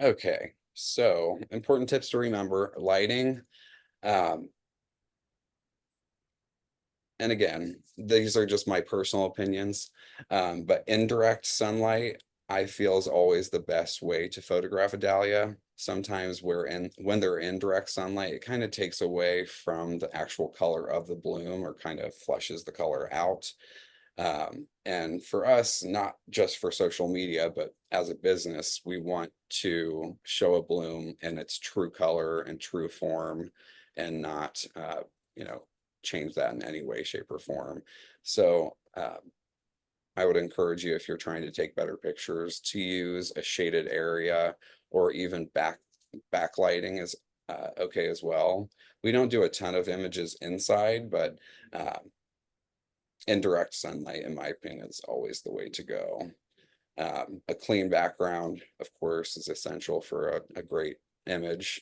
Speaker 4: Okay, so important tips to remember: lighting. And again, these are just my personal opinions, but indirect sunlight I feel is always the best way to photograph a dahlia. Sometimes when they're in direct sunlight, it kind of takes away from the actual color of the bloom or kind of flushes the color out. And for us, not just for social media, but as a business, we want to show a bloom in its true color and true form and not, change that in any way, shape, or form. So I would encourage you, if you're trying to take better pictures, to use a shaded area or even backlighting is okay as well. We don't do a ton of images inside, but indirect sunlight, in my opinion, is always the way to go. A clean background, of course, is essential for a great image.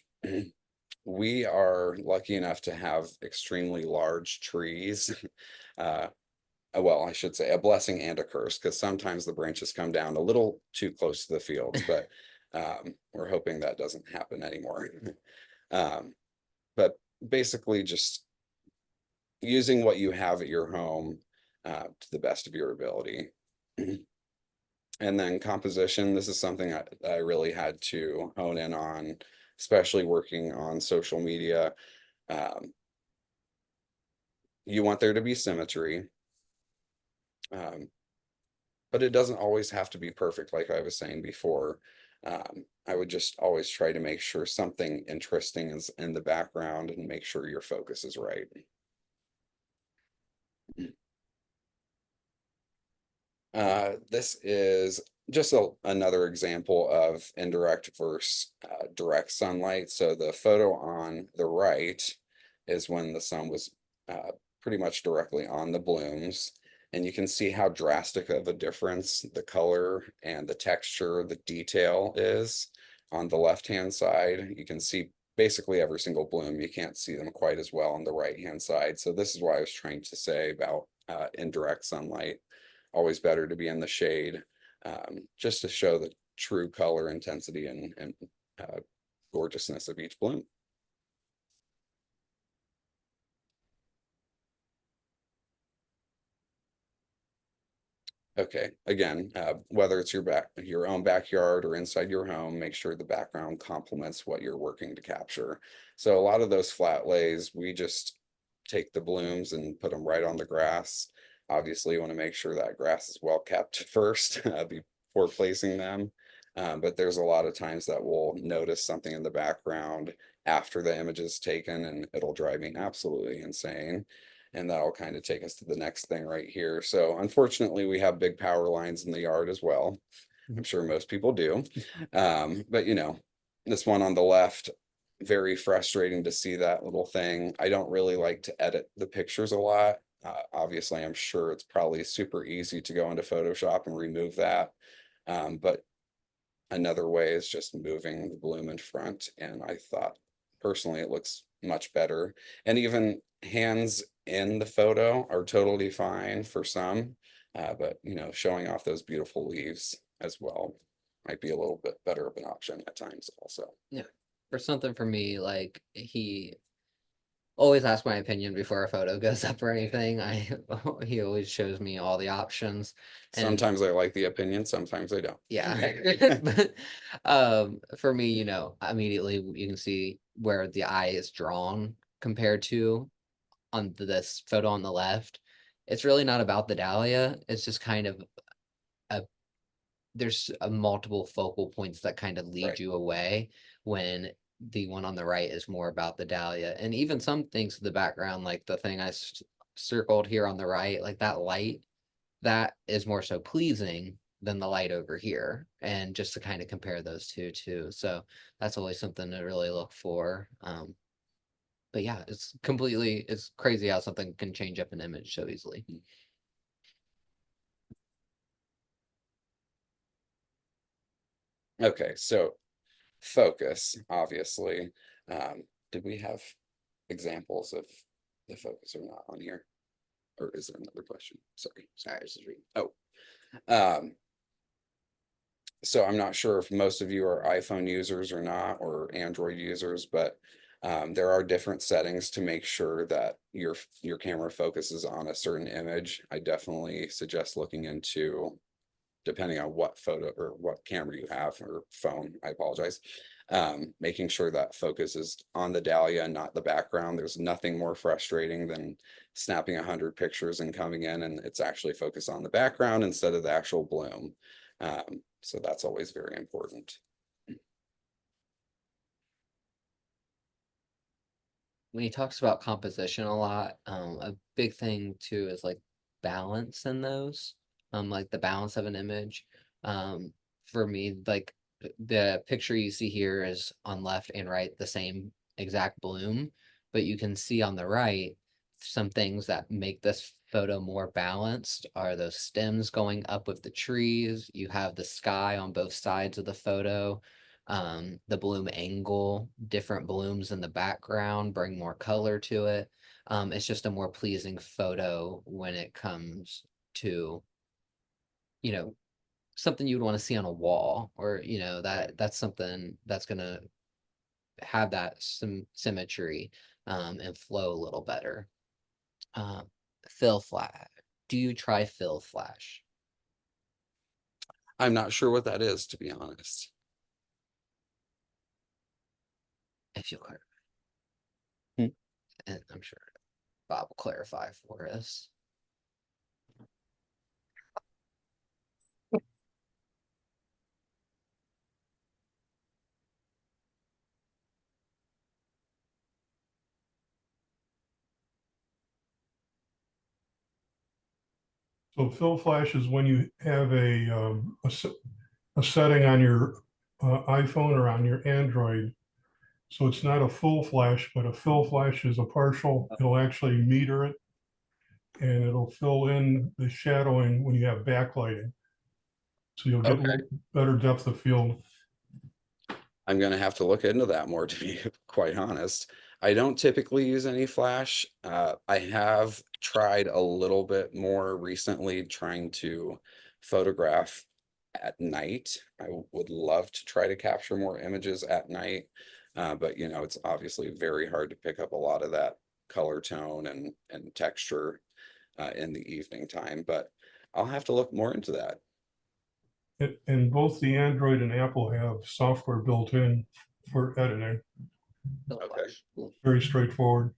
Speaker 4: We are lucky enough to have extremely large trees. Well, I should say a blessing and a curse, because sometimes the branches come down a little too close to the fields, but we're hoping that doesn't happen anymore. But basically just using what you have at your home to the best of your ability. And then composition, this is something I really had to hone in on, especially working on social media. You want there to be symmetry, but it doesn't always have to be perfect, like I was saying before. I would just always try to make sure something interesting is in the background and make sure your focus is right. This is just another example of indirect versus direct sunlight. So the photo on the right is when the sun was pretty much directly on the blooms. And you can see how drastic of a difference the color and the texture, the detail is on the left-hand side. You can see basically every single bloom. You can't see them quite as well on the right-hand side. So this is why I was trying to say about indirect sunlight. Always better to be in the shade, just to show the true color intensity and gorgeousness of each bloom. Okay, again, whether it's your own backyard or inside your home, make sure the background complements what you're working to capture. So a lot of those flat lays, we just take the blooms and put them right on the grass. Obviously, you want to make sure that grass is well kept first before placing them. But there's a lot of times that we'll notice something in the background after the image is taken, and it'll drive me absolutely insane. And that'll kind of take us to the next thing right here. So unfortunately, we have big power lines in the yard as well. I'm sure most people do. But you know, this one on the left, very frustrating to see that little thing. I don't really like to edit the pictures a lot. Obviously, I'm sure it's probably super easy to go into Photoshop and remove that. But another way is just moving the bloom in front. And I thought personally, it looks much better. And even hands in the photo are totally fine for some. But you know, showing off those beautiful leaves as well might be a little bit better of an option at times also.
Speaker 5: Yeah. For something for me, like he always asks my opinion before a photo goes up or anything. He always shows me all the options. And
Speaker 4: Sometimes I like the opinion, sometimes I don't.
Speaker 5: yeah. But for me, you know, immediately you can see where the eye is drawn compared to on this photo on the left. It's really not about the dahlia. It's just kind of a there's a multiple focal points that kind of lead
Speaker 4: Right.
Speaker 5: you away, when the one on the right is more about the dahlia. And even some things in the background, like the thing I circled here on the right, like that light, that is more so pleasing than the light over here. And just to kind of compare those two too. So that's always something to really look for. But yeah, it's crazy how something can change up an image so easily.
Speaker 4: Okay, so focus, obviously. Did we have examples of the focus or not on here? Or is there another question? Sorry, I was just reading. Oh, so I'm not sure if most of you are iPhone users or not, or Android users, but there are different settings to make sure that your camera focuses on a certain image. I definitely suggest looking into, depending on what photo or what camera you have or phone, I apologize. Making sure that focus is on the dahlia and not the background. There's nothing more frustrating than snapping 100 pictures and coming in and it's actually focused on the background instead of the actual bloom. So that's always very important.
Speaker 5: When he talks about composition a lot, a big thing too is like balance in those, like the balance of an image. For me, like the picture you see here is on left and right the same exact bloom, but you can see on the right some things that make this photo more balanced are those stems going up with the trees. You have the sky on both sides of the photo, the bloom angle, different blooms in the background bring more color to it. It's just a more pleasing photo when it comes to, you know, something you would want to see on a wall, or you know, that's something that's gonna have that symmetry and flow a little better. Fill flash. Do you try fill flash?
Speaker 4: I'm not sure what that is, to be honest.
Speaker 5: If you'll clarify.
Speaker 4: Hmm.
Speaker 5: And I'm sure Bob will clarify for us.
Speaker 7: So fill flash is when you have a setting on your iPhone or on your Android. So it's not a full flash, but a fill flash is a partial. It'll actually meter it and it'll fill in the shadowing when you have backlighting. So you'll get a little better depth of field.
Speaker 4: I'm gonna have to look into that more, to be quite honest. I don't typically use any flash. I have tried a little bit more recently trying to photograph at night. I would love to try to capture more images at night. But you know, it's obviously very hard to pick up a lot of that color tone and texture in the evening time. But I'll have to look more into that.
Speaker 7: And both the Android and Apple have software built in for editing.
Speaker 4: Okay.
Speaker 5: Cool.
Speaker 7: Very straightforward.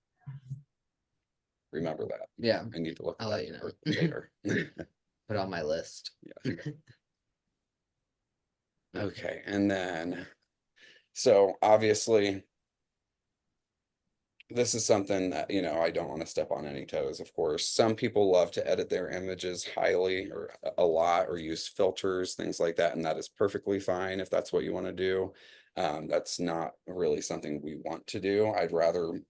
Speaker 4: Remember that.
Speaker 5: Yeah,
Speaker 4: I need to look
Speaker 5: I'll
Speaker 4: that
Speaker 5: let you know.
Speaker 4: for later.
Speaker 5: put it on my list.
Speaker 4: Yeah. Okay, and then, so obviously, this is something that, you know, I don't want to step on any toes, of course. Some people love to edit their images highly or a lot or use filters, things like that, and that is perfectly fine if that's what you want to do. That's not really something we want to do. I'd rather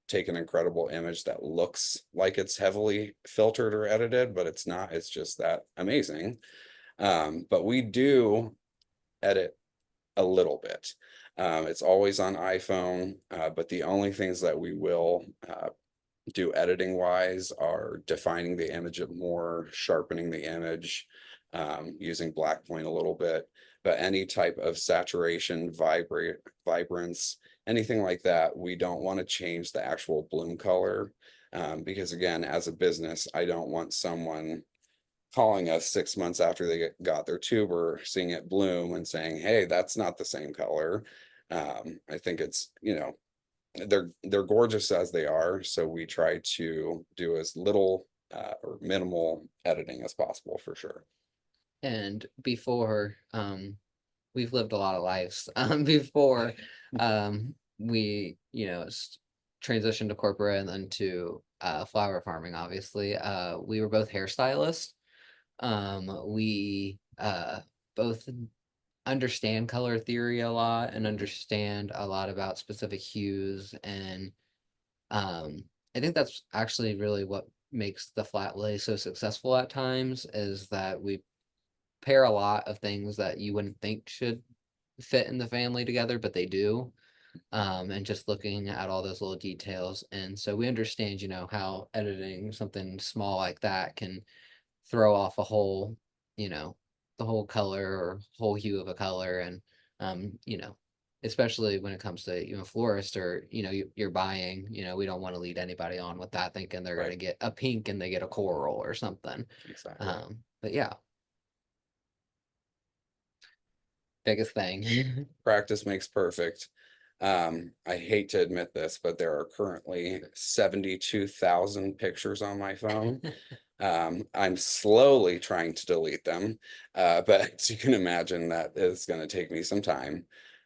Speaker 4: take an incredible image that looks like it's heavily filtered or edited, but it's not, it's just that amazing. But we do edit a little bit. It's always on iPhone, but the only things that we will do editing wise are defining the image more, sharpening the image, using black point a little bit, but any type of saturation, vibrance, anything like that, we don't want to change the actual bloom color. Because again, as a business, I don't want someone calling us 6 months after they got their tuber, seeing it bloom and saying, hey, that's not the same color. I think it's, you know, they're gorgeous as they are, so we try to do as little or minimal editing as possible for sure.
Speaker 5: And before, we've lived a lot of lives. Before, we, you know, transitioned to corporate and then to flower farming, obviously. We were both hairstylists. We both understand color theory a lot and understand a lot about specific hues, and I think that's actually really what makes the flat lay so successful at times, is that we pair a lot of things that you wouldn't think should fit in the family together, but they do. And just looking at all those little details, and so we understand, you know, how editing something small like that can throw off a whole, you know, the whole color or whole hue of a color. And you know, especially when it comes to, you know, florist, or, you know, you're buying, you know, we don't want to lead anybody on with that thinking they're going to get a pink and they get a coral or something.
Speaker 4: Exactly.
Speaker 5: But yeah, biggest thing.
Speaker 4: Practice makes perfect. I hate to admit this, but there are currently 72,000 pictures on my phone. I'm slowly trying to delete them, but as you can imagine, that is going to take me some time.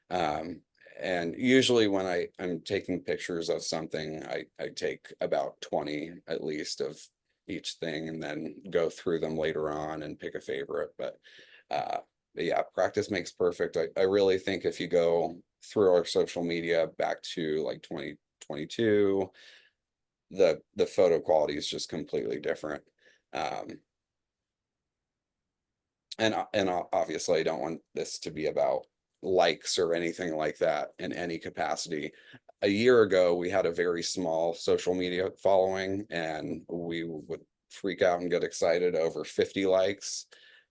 Speaker 4: And usually when I'm taking pictures of something, I take about 20 at least of each thing and then go through them later on and pick a favorite. But yeah, practice makes perfect. I really think if you go through our social media back to like 2022, the photo quality is just completely different. And obviously I don't want this to be about likes or anything like that in any capacity. A year ago, we had a very small social media following, and we would freak out and get excited over 50 likes.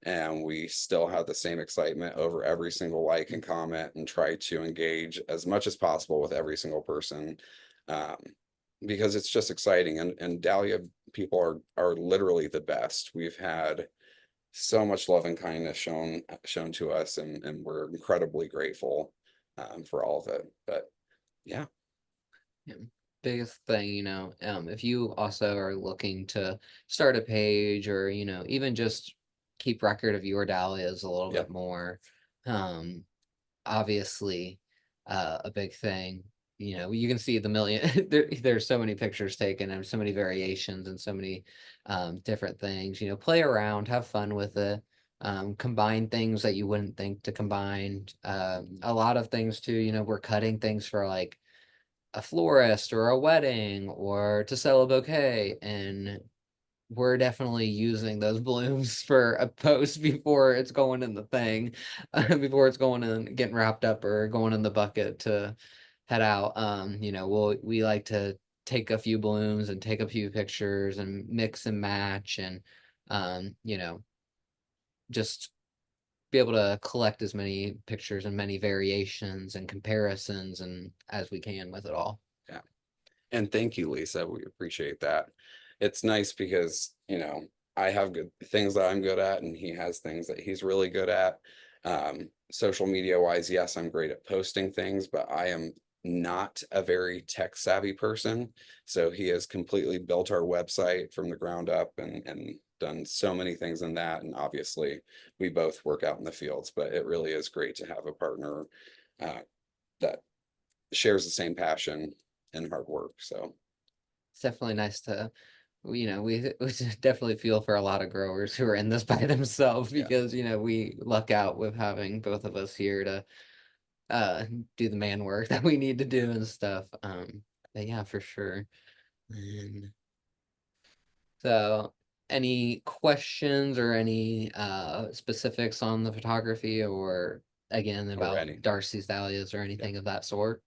Speaker 4: And we still have the same excitement over every single like and comment, and try to engage as much as possible with every single person. Because it's just exciting, and Dahlia people are literally the best. We've had so much love and kindness shown to us, and we're incredibly grateful for all of it. But yeah.
Speaker 5: Yeah. Biggest thing, you know, if you also are looking to start a page, or, you know, even just keep record of your dahlias a little
Speaker 4: Yep.
Speaker 5: bit more, obviously, a big thing, you know, you can see the million, there's so many pictures taken and so many variations and so many different things, you know, play around, have fun with it. Combine things that you wouldn't think to combine. A lot of things too, you know, we're cutting things for like a florist or a wedding or to sell a bouquet, and we're definitely using those blooms for a post before it's going in the thing, before it's going in, getting wrapped up or going in the bucket to head out. You know, we like to take a few blooms and take a few pictures and mix and match, and you know, just be able to collect as many pictures and many variations and comparisons and as we can with it all.
Speaker 4: And thank you, Lisa. We appreciate that. It's nice because, you know, I have good things that I'm good at, and he has things that he's really good at. Social media wise, yes, I'm great at posting things, but I am not a very tech savvy person. So he has completely built our website from the ground up and done so many things in that. And obviously, we both work out in the fields, but it really is great to have a partner that shares the same passion and hard work. So
Speaker 5: It's definitely nice to, we definitely feel for a lot of growers who are in this by themselves
Speaker 4: Yeah.
Speaker 5: because, we luck out with having both of us here to do the man work that we need to do and stuff. But yeah, for sure. And so any questions or any specifics on the photography or again
Speaker 4: or
Speaker 5: about
Speaker 4: any,
Speaker 5: Darcy's dahlias or anything of that sort?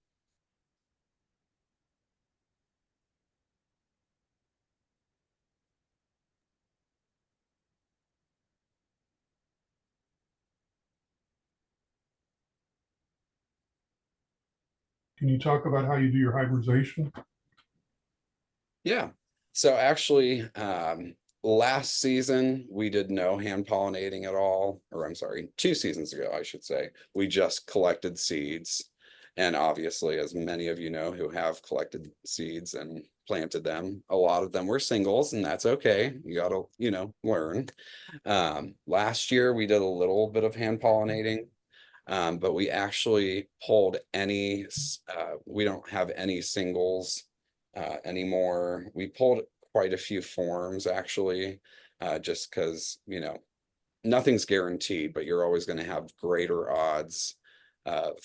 Speaker 7: Can you talk about how you do your hybridization?
Speaker 4: yeah. So actually, last season we did no hand pollinating at all, or I'm sorry, 2 seasons ago, I should say. We just collected seeds. And obviously, as many of you know who have collected seeds and planted them, a lot of them were singles, and that's okay. You gotta, learn. Last year we did a little bit of hand pollinating. But we actually pulled we don't have any singles anymore. We pulled quite a few forms actually, just because, nothing's guaranteed, but you're always going to have greater odds of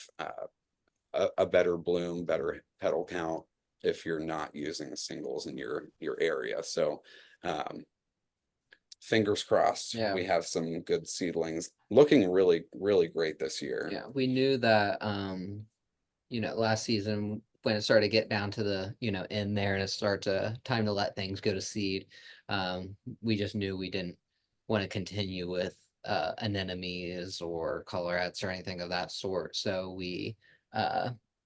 Speaker 4: a better bloom, better petal count if you're not using singles in your area. So fingers crossed,
Speaker 5: Yeah.
Speaker 4: we have some good seedlings looking really, really great this year.
Speaker 5: Yeah, we knew that last season when it started to get down to the, in there and it started to time to let things go to seed, we just knew we didn't want to continue with anemones or colorettes or anything of that sort. So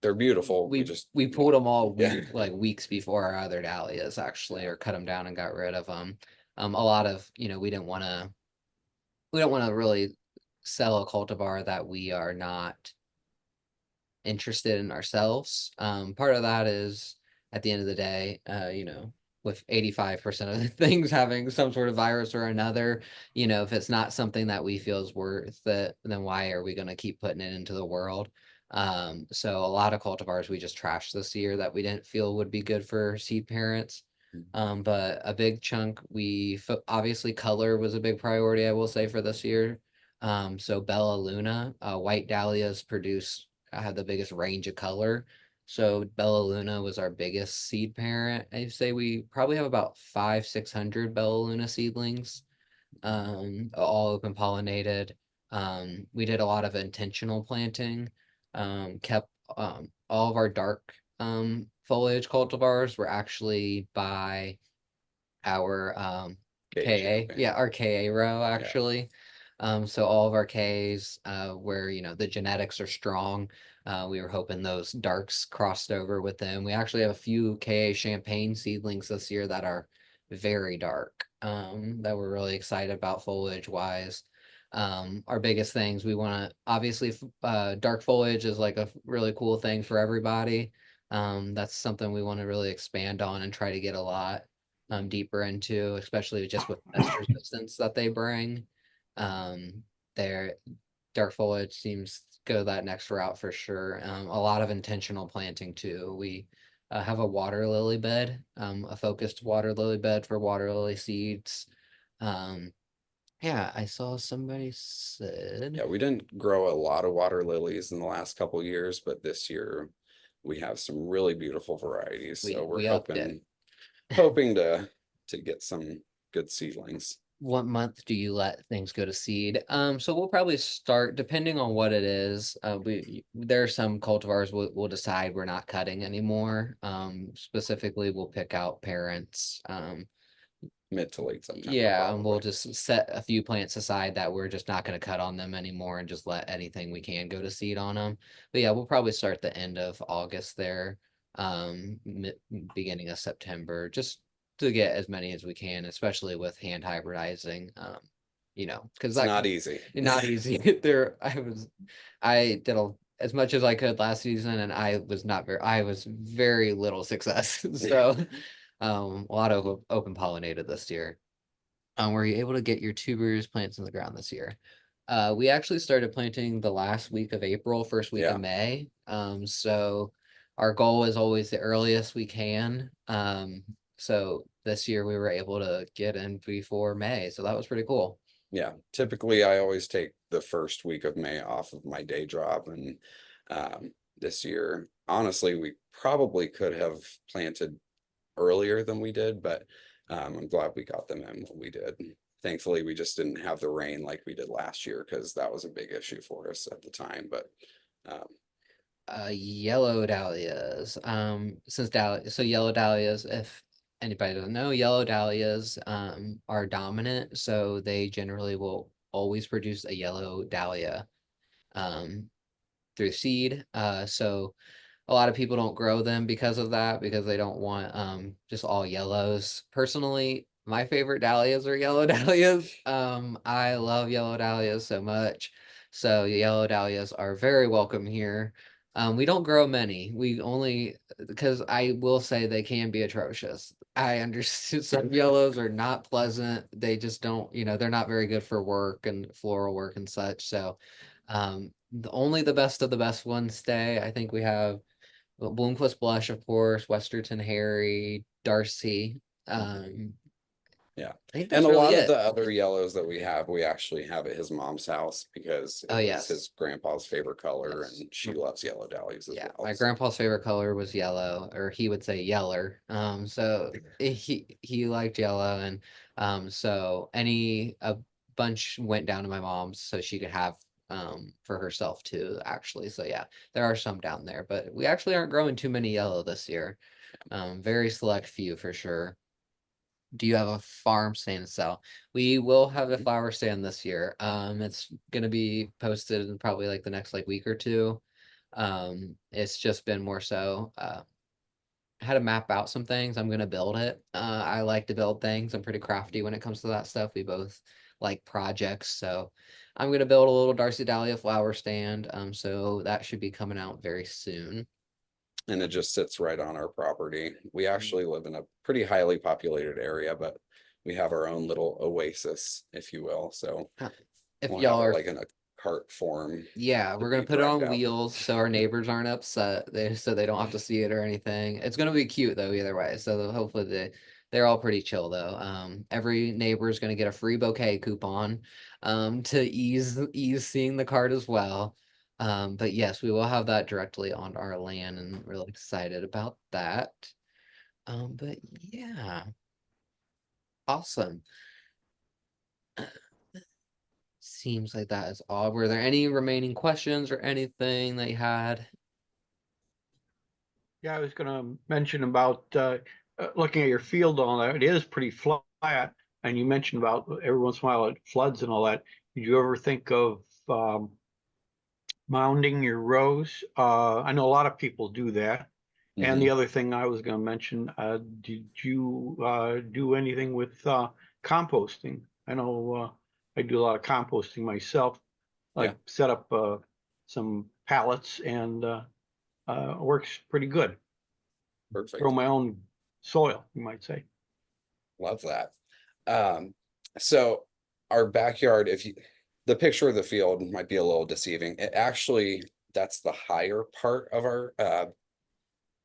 Speaker 4: They're beautiful.
Speaker 5: we pulled them all
Speaker 4: Yeah.
Speaker 5: like weeks before our other dahlias actually, or cut them down and got rid of them. A lot of, we don't want to really sell a cultivar that we are not interested in ourselves. Part of that is at the end of the day, with 85% of the things having some sort of virus or another, if it's not something that we feel is worth it, then why are we going to keep putting it into the world? So a lot of cultivars we just trashed this year that we didn't feel would be good for seed parents. But a big chunk, obviously color was a big priority, I will say, for this year. So Bella Luna, white dahlias produce had the biggest range of color. So Bella Luna was our biggest seed parent. I'd say we probably have about 500-600 Bella Luna seedlings, all open pollinated. We did a lot of intentional planting, kept all of our dark foliage cultivars were actually by our KA, yeah, our KA row actually. So all of our Ks, where the genetics are strong, we were hoping those darks crossed over with them. We actually have a few KA champagne seedlings this year that are very dark, that we're really excited about foliage wise. Our biggest things we want to obviously dark foliage is like a really cool thing for everybody. That's something we want to really expand on and try to get a lot deeper into, especially just with pest resistance that they bring. Their dark foliage seems to go that next route for sure. A lot of intentional planting too. We have a water lily bed, a focused water lily bed for water lily seeds. Yeah, I saw somebody said.
Speaker 4: Yeah, we didn't grow a lot of water lilies in the last couple years, but this year we have some really beautiful varieties. So we're
Speaker 5: we upped
Speaker 4: hoping to get some good seedlings.
Speaker 5: What month do you let things go to seed? So we'll probably start depending on what it is. There are some cultivars we'll decide we're not cutting anymore. Specifically, we'll pick out parents.
Speaker 4: Mid to late September.
Speaker 5: Yeah, and we'll just set a few plants aside that we're just not going to cut on them anymore and just let anything we can go to seed on them. But yeah, we'll probably start the end of August there, beginning of September. Just to get as many as we can, especially with hand hybridizing. You know, because
Speaker 4: It's not easy.
Speaker 5: not easy. There, I did as much as I could last season, and I was very little success. So, a lot of open pollinated this year. Were you able to get your tubers plants in the ground this year? We actually started planting the last week of April, first week
Speaker 4: Yeah.
Speaker 5: of May. So our goal is always the earliest we can. So this year we were able to get in before May, so that was pretty cool.
Speaker 4: Yeah, typically I always take the first week of May off of my day job, and this year, honestly, we probably could have planted earlier than we did, but I'm glad we got them in when we did. Thankfully, we just didn't have the rain like we did last year, because that was a big issue for us at the time. But
Speaker 5: Yellow dahlias. So yellow dahlias, if anybody doesn't know, yellow dahlias are dominant, so they generally will always produce a yellow dahlia um through seed. So a lot of people don't grow them because of that, because they don't want just all yellows. Personally, my favorite dahlias are yellow dahlias. I love yellow dahlias so much. So yellow dahlias are very welcome here. We don't grow many. We only, because I will say they can be atrocious. I understand some yellows are not pleasant. They just don't, they're not very good for work and floral work and such. So only the best of the best ones stay. I think we have Bloomquist Blush, of course, Westerton Harry, Darcy.
Speaker 4: yeah,
Speaker 5: I think
Speaker 4: and
Speaker 5: that's
Speaker 4: a
Speaker 5: really
Speaker 4: lot of
Speaker 5: it.
Speaker 4: the other yellows that we actually have at his mom's house, because it
Speaker 5: Oh,
Speaker 4: was
Speaker 5: yes.
Speaker 4: his grandpa's favorite color,
Speaker 5: Yes.
Speaker 4: and she loves yellow dahlias as
Speaker 5: Yeah,
Speaker 4: well.
Speaker 5: my
Speaker 4: So,
Speaker 5: grandpa's favorite color was yellow, or he would say yeller. So he liked yellow, and so a bunch went down to my mom's so she could have for herself too, actually. So yeah, there are some down there, but we actually aren't growing too many yellow this year. Very select few for sure. Do you have a farm stand to sell? We will have a flower stand this year. It's gonna be posted in probably like the next like week or two. It's just been more so how to map out some things. I'm gonna build it. I like to build things. I'm pretty crafty when it comes to that stuff. We both like projects, so I'm gonna build a little Darcy Dahlia flower stand. So that should be coming out very soon.
Speaker 4: and it just sits right on our property. We
Speaker 5: Mm-hmm.
Speaker 4: actually live in a pretty highly populated area, but we have our own little oasis, if you will. So
Speaker 5: If
Speaker 4: we'll
Speaker 5: y'all
Speaker 4: have it
Speaker 5: are
Speaker 4: like in a cart form.
Speaker 5: Yeah,
Speaker 4: to
Speaker 5: we're gonna
Speaker 4: be
Speaker 5: put it
Speaker 4: dragged
Speaker 5: on
Speaker 4: out.
Speaker 5: wheels so our neighbors aren't upset. So they don't have to see it or anything. It's gonna be cute though, either way. So hopefully they're all pretty chill though. Every neighbor is gonna get a free bouquet coupon, to ease seeing the card as well. But yes, we will have that directly on our land, and really excited about that. But yeah, awesome. Seems like that is all. Were there any remaining questions or anything that you had?
Speaker 8: Yeah, I was gonna mention about looking at your field and all that. It is pretty flat, and you mentioned about every once in a while it floods and all that. Did you ever think of mounding your rows? I know a lot of people do that. And the other thing I was gonna mention, did you do anything with composting? I know I do a lot of composting myself. Like
Speaker 4: Yeah.
Speaker 8: set up some pallets and works pretty good.
Speaker 4: Perfect.
Speaker 8: Grow my own soil, you might say.
Speaker 4: Love that. So our backyard, the picture of the field might be a little deceiving. It actually, that's the higher part of our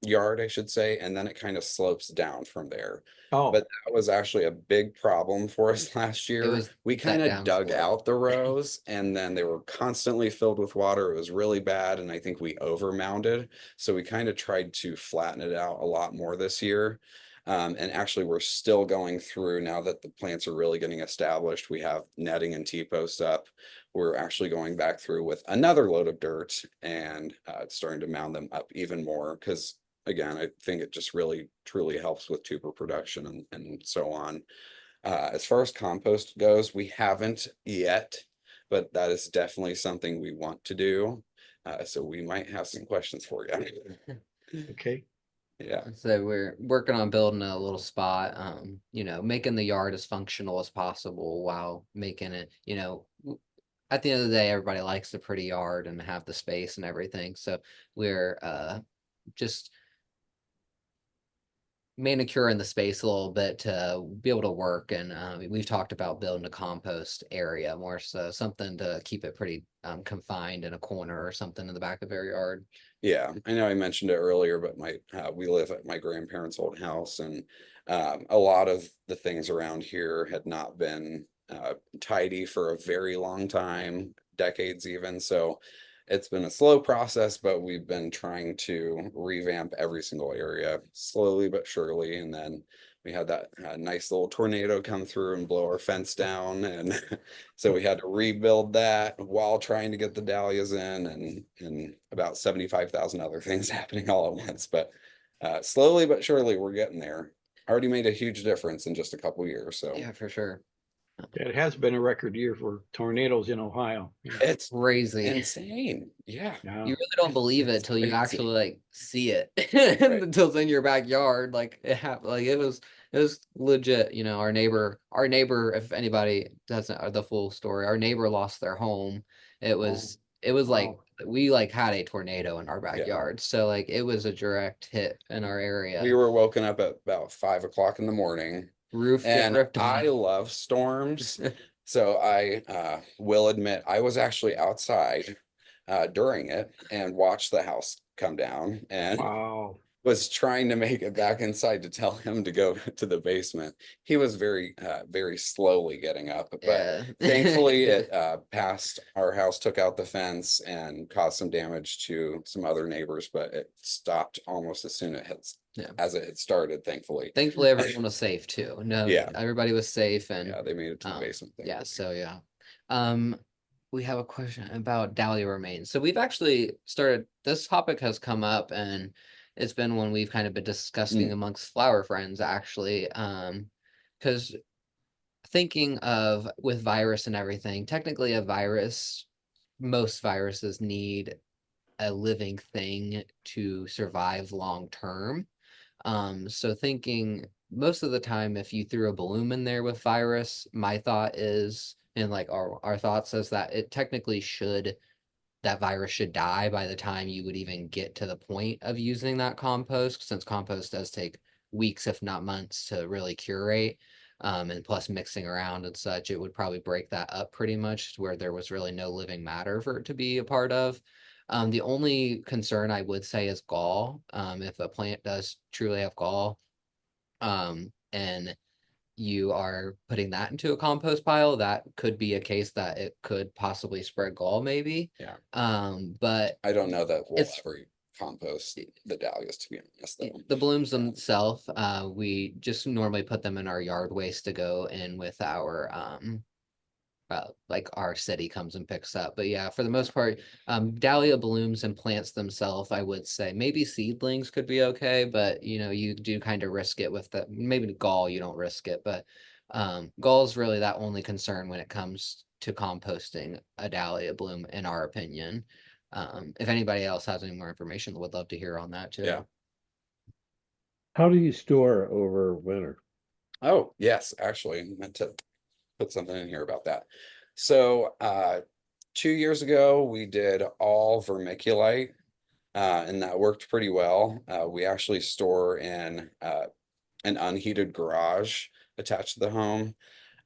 Speaker 4: yard, I should say, and then it kind of slopes down from there.
Speaker 8: Oh,
Speaker 4: But that was actually a big problem for us last year.
Speaker 5: was
Speaker 4: We
Speaker 5: that
Speaker 4: kind of
Speaker 5: down
Speaker 4: dug
Speaker 5: slope.
Speaker 4: out the rows, and then they were constantly filled with water. It was really bad, and I think we over mounded. So we kind of tried to flatten it out a lot more this year. And actually, we're still going through now that the plants are really getting established. We have netting and T-posts up. We're actually going back through with another load of dirt and starting to mound them up even more, because again, I think it just really truly helps with tuber production and so on. As far as compost goes, we haven't yet, but that is definitely something we want to do. So we might have some questions for you.
Speaker 8: okay.
Speaker 4: Yeah.
Speaker 5: So we're working on building a little spot, making the yard as functional as possible while making it, at the end of the day, everybody likes the pretty yard and have the space and everything. So we're just manicuring the space a little bit to be able to work. And we've talked about building a compost area more so, something to keep it pretty confined in a corner or something in the back of our yard.
Speaker 4: Yeah, I know I mentioned it earlier, but we live at my grandparents' old house, and a lot of the things around here had not been tidy for a very long time, decades even. So it's been a slow process, but we've been trying to revamp every single area slowly but surely. And then we had that nice little tornado come through and blow our fence down, and so we had to rebuild that while trying to get the dahlias in, and about 75,000 other things happening all at once. But slowly but surely we're getting there. Already made a huge difference in just a couple years. So
Speaker 5: Yeah, for sure.
Speaker 8: It has been a record year for tornadoes in Ohio. Yeah.
Speaker 4: it's
Speaker 5: Crazy.
Speaker 4: insane. Yeah.
Speaker 8: Yeah.
Speaker 5: You really don't believe it
Speaker 4: It's
Speaker 5: till you
Speaker 4: crazy.
Speaker 5: actually like see it
Speaker 4: Right.
Speaker 5: until it's in your backyard. Like it was legit. Our neighbor, if anybody doesn't the full story, our neighbor lost their home. It was like
Speaker 8: Wow.
Speaker 5: we like had a tornado in our backyard. So like it was a direct hit in our area.
Speaker 4: We were woken up at about 5 o'clock in the morning.
Speaker 5: Roof get
Speaker 4: And
Speaker 5: ripped
Speaker 4: I
Speaker 5: off.
Speaker 4: love storms. So I will admit I was actually outside during it and watched the house come down, and
Speaker 8: Wow.
Speaker 4: was trying to make it back inside to tell him to go to the basement. He was very slowly getting up, but
Speaker 5: Yeah.
Speaker 4: thankfully it passed our house, took out the fence, and caused some damage to some other neighbors, but it stopped almost as soon
Speaker 5: Yeah.
Speaker 4: as it had started, thankfully.
Speaker 5: Thankfully, everyone was safe too. No,
Speaker 4: Yeah.
Speaker 5: everybody was safe, and
Speaker 4: Yeah, they made it to the basement.
Speaker 5: yeah. So yeah, we have a question about dahlia remains. So we've actually started. This topic has come up, and it's been one we've kind of been discussing amongst flower friends, actually. Because thinking of with virus and everything, technically a virus, most viruses need a living thing to survive long term. So thinking most of the time, if you threw a balloon in there with virus, my thought is, and like our thoughts is that it technically that virus should die by the time you would even get to the point of using that compost, since compost does take weeks, if not months, to really curate. And plus mixing around and such, it would probably break that up pretty much where there was really no living matter for it to be a part of. The only concern I would say is gall. If a plant does truly have gall, and you are putting that into a compost pile, that could be a case that it could possibly spread gall, maybe.
Speaker 4: Yeah.
Speaker 5: But
Speaker 4: I don't know that we'll
Speaker 5: it's-
Speaker 4: ever compost the dahlias, to be honest, though.
Speaker 5: the blooms themselves, we just normally put them in our yard waste to go in with our like our city comes and picks up. But yeah, for the most part, dahlia blooms and plants themselves, I would say maybe seedlings could be okay, but you do kind of risk it with maybe the gall, you don't risk it, but gall is really that only concern when it comes to composting a dahlia bloom, in our opinion. If anybody else has any more information, would love to hear on that too.
Speaker 4: Yeah.
Speaker 3: How do you store over winter?
Speaker 4: Oh, yes, actually, I meant to put something in here about that. So 2 years ago, we did all vermiculite, and that worked pretty well. We actually store in an unheated garage attached to the home.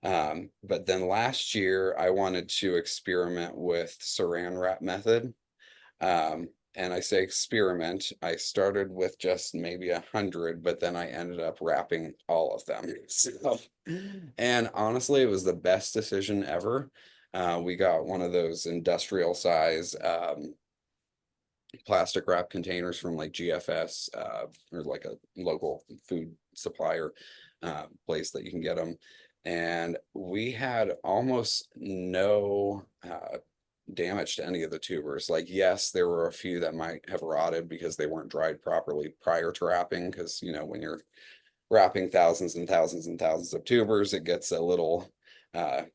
Speaker 4: But then last year, I wanted to experiment with saran wrap method. And I say experiment, I started with just maybe 100, but then I ended up wrapping all of them. So, and honestly, it was the best decision ever. We got one of those industrial size plastic wrap containers from like GFS, or like a local food supplier place that you can get them. And we had almost no damage to any of the tubers. Like, yes, there were a few that might have rotted because they weren't dried properly prior to wrapping, because when you're wrapping thousands and thousands and thousands of tubers, it gets a little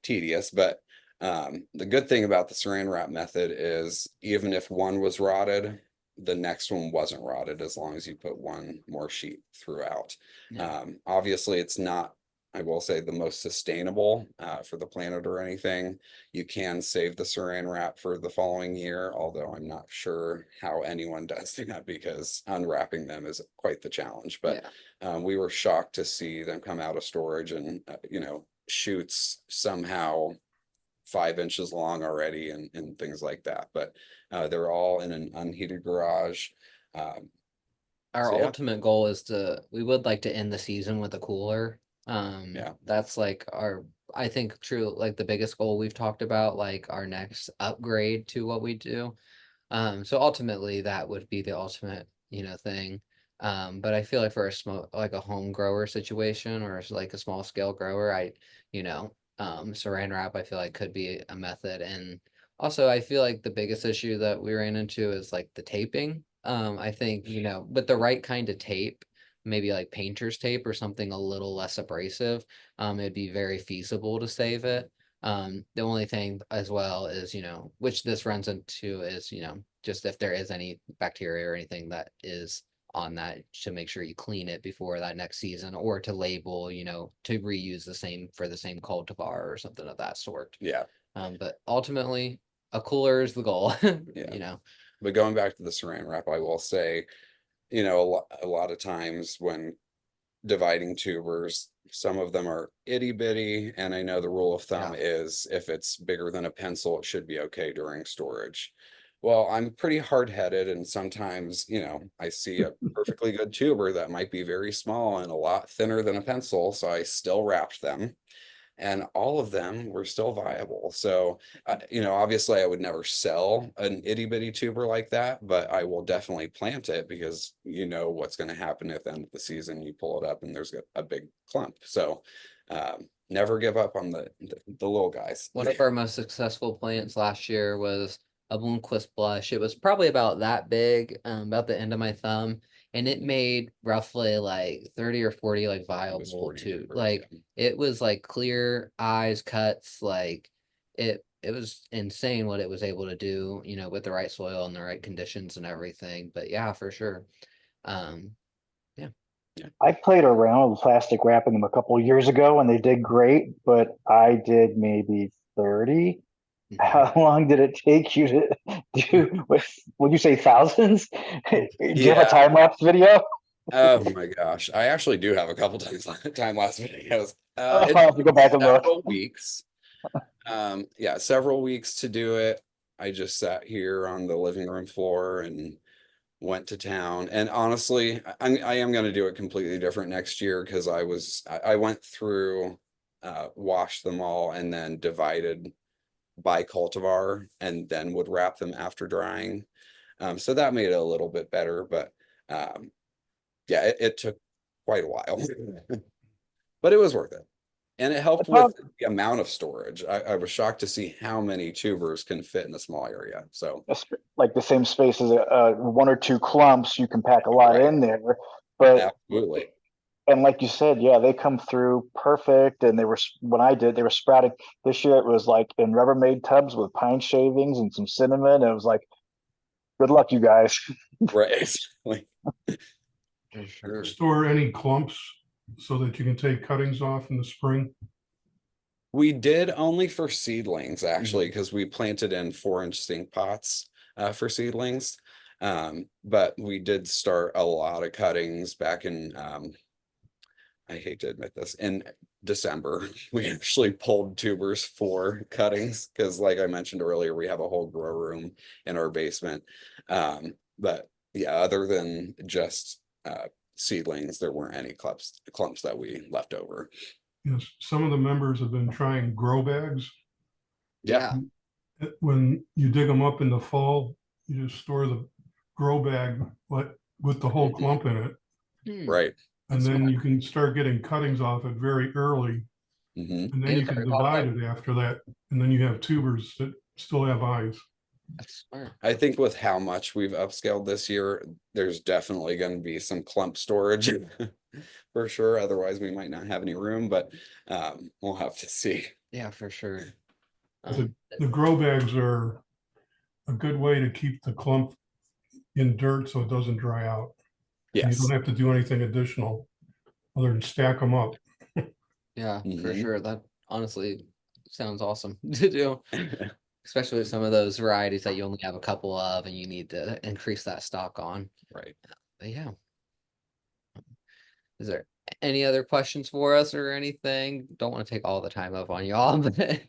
Speaker 4: tedious. But the good thing about the saran wrap method is even if one was rotted, the next one wasn't rotted as long as you put one more sheet throughout.
Speaker 5: Yeah.
Speaker 4: Obviously it's not, I will say, the most sustainable for the planet or anything. You can save the saran wrap for the following year, although I'm not sure how anyone does that because unwrapping them is quite the challenge. But we were shocked to see them come out of storage and, shoots somehow 5 inches long already and things like that. But they're all in an unheated garage.
Speaker 5: Our
Speaker 4: So, yeah.
Speaker 5: ultimate goal is we would like to end the season with a cooler.
Speaker 4: Yeah.
Speaker 5: That's like I think true, like the biggest goal we've talked about, like our next upgrade to what we do. So ultimately that would be the ultimate, thing. But I feel like for like a home grower situation or like a small scale grower, saran wrap, I feel like could be a method. And also I feel like the biggest issue that we ran into is like the taping. I think, with the right kind of tape, maybe like painter's tape or something a little less abrasive, it'd be very feasible to save it. The only thing as well is, which this runs into is, just if there is any bacteria or anything that is on that, to make sure you clean it before that next season, or to label, to reuse the same for the same cultivar or something of that sort.
Speaker 4: Yeah.
Speaker 5: But ultimately a cooler is the goal.
Speaker 4: Yeah. But going back to the saran wrap, I will say, a lot of times when dividing tubers, some of them are itty bitty, and I know the rule of thumb is if it's bigger than a pencil, it should be okay during storage. Well, I'm pretty hard-headed, and sometimes, I see a perfectly good tuber that might be very small and a lot thinner than a pencil, so I still wrapped them. And all of them were still viable. So, obviously I would never sell an itty bitty tuber like that, but I will definitely plant it because what's going to happen at the end of the season. You pull it up and there's a big clump. So, never give up on the little guys.
Speaker 5: One of our most successful plants last year was a Bloomquist blush. It was probably about that big, about the end of my thumb, and it made roughly like 30 or 40 like viable
Speaker 4: 40
Speaker 5: too.
Speaker 4: tubers,
Speaker 5: Like
Speaker 4: yeah.
Speaker 5: it was like clear eyes, cuts, like it was insane what it was able to do, with the right soil and the right conditions and everything. But yeah, for sure. Yeah.
Speaker 9: I played around with plastic wrapping them a couple of years ago and they did great, but I did maybe 30. How long did it take you to do, would you say thousands? Do you have a
Speaker 4: Yeah.
Speaker 9: time lapse video?
Speaker 4: Oh my gosh. I actually do have a couple times time lapse videos.
Speaker 9: I'll
Speaker 4: It
Speaker 9: have to go back and look.
Speaker 4: several weeks. Yeah, several weeks to do it. I just sat here on the living room floor and went to town. And honestly, I am going to do it completely different next year because I went through, washed them all and then divided by cultivar and then would wrap them after drying. So that made it a little bit better, but yeah, it took quite a while, but it was worth it. And it helped with the amount of storage. I was shocked to see how many tubers can fit in a small area. So
Speaker 9: Like the same space as one or two clumps, you can pack a lot
Speaker 4: Right.
Speaker 9: in there. But
Speaker 4: absolutely.
Speaker 9: and like you said, yeah, they come through perfect. And when I did, they were sprouting. This year it was like in Rubbermaid tubs with pine shavings and some cinnamon. And it was like, good luck, you guys.
Speaker 4: Right. Exactly.
Speaker 5: For sure.
Speaker 7: Store any clumps so that you can take cuttings off in the spring?
Speaker 4: We did only for seedlings, actually, because we planted in 4-inch sink pots for seedlings. But we did start a lot of cuttings back in, I hate to admit this, in December. We actually pulled tubers for cuttings because, like I mentioned earlier, we have a whole grow room in our basement. But yeah, other than just seedlings, there weren't any clumps that we left over.
Speaker 7: Yes, some of the members have been trying grow bags.
Speaker 5: Yeah.
Speaker 7: When you dig them up in the fall, you just store the grow bag with the whole clump in it.
Speaker 4: Right.
Speaker 7: And then you can start getting cuttings off it very early.
Speaker 4: Mm-hmm.
Speaker 7: And then you can divide it after that. And then you have tubers that still have eyes.
Speaker 5: That's smart.
Speaker 4: I think with how much we've upscaled this year, there's definitely going to be some clump storage for sure. Otherwise, we might not have any room, but we'll have to see.
Speaker 5: Yeah, for sure.
Speaker 7: The grow bags are a good way to keep the clump, in dirt so it doesn't dry out. And you
Speaker 4: Yes.
Speaker 7: don't have to do anything additional other than stack them up.
Speaker 5: Yeah, for
Speaker 4: Mhm.
Speaker 5: sure. That honestly sounds awesome to do, especially with some of those varieties that you only have a couple of and you need to increase that stock on.
Speaker 4: Right.
Speaker 5: But yeah. Is there any other questions for us or anything? Don't want to take all the time up on y'all, but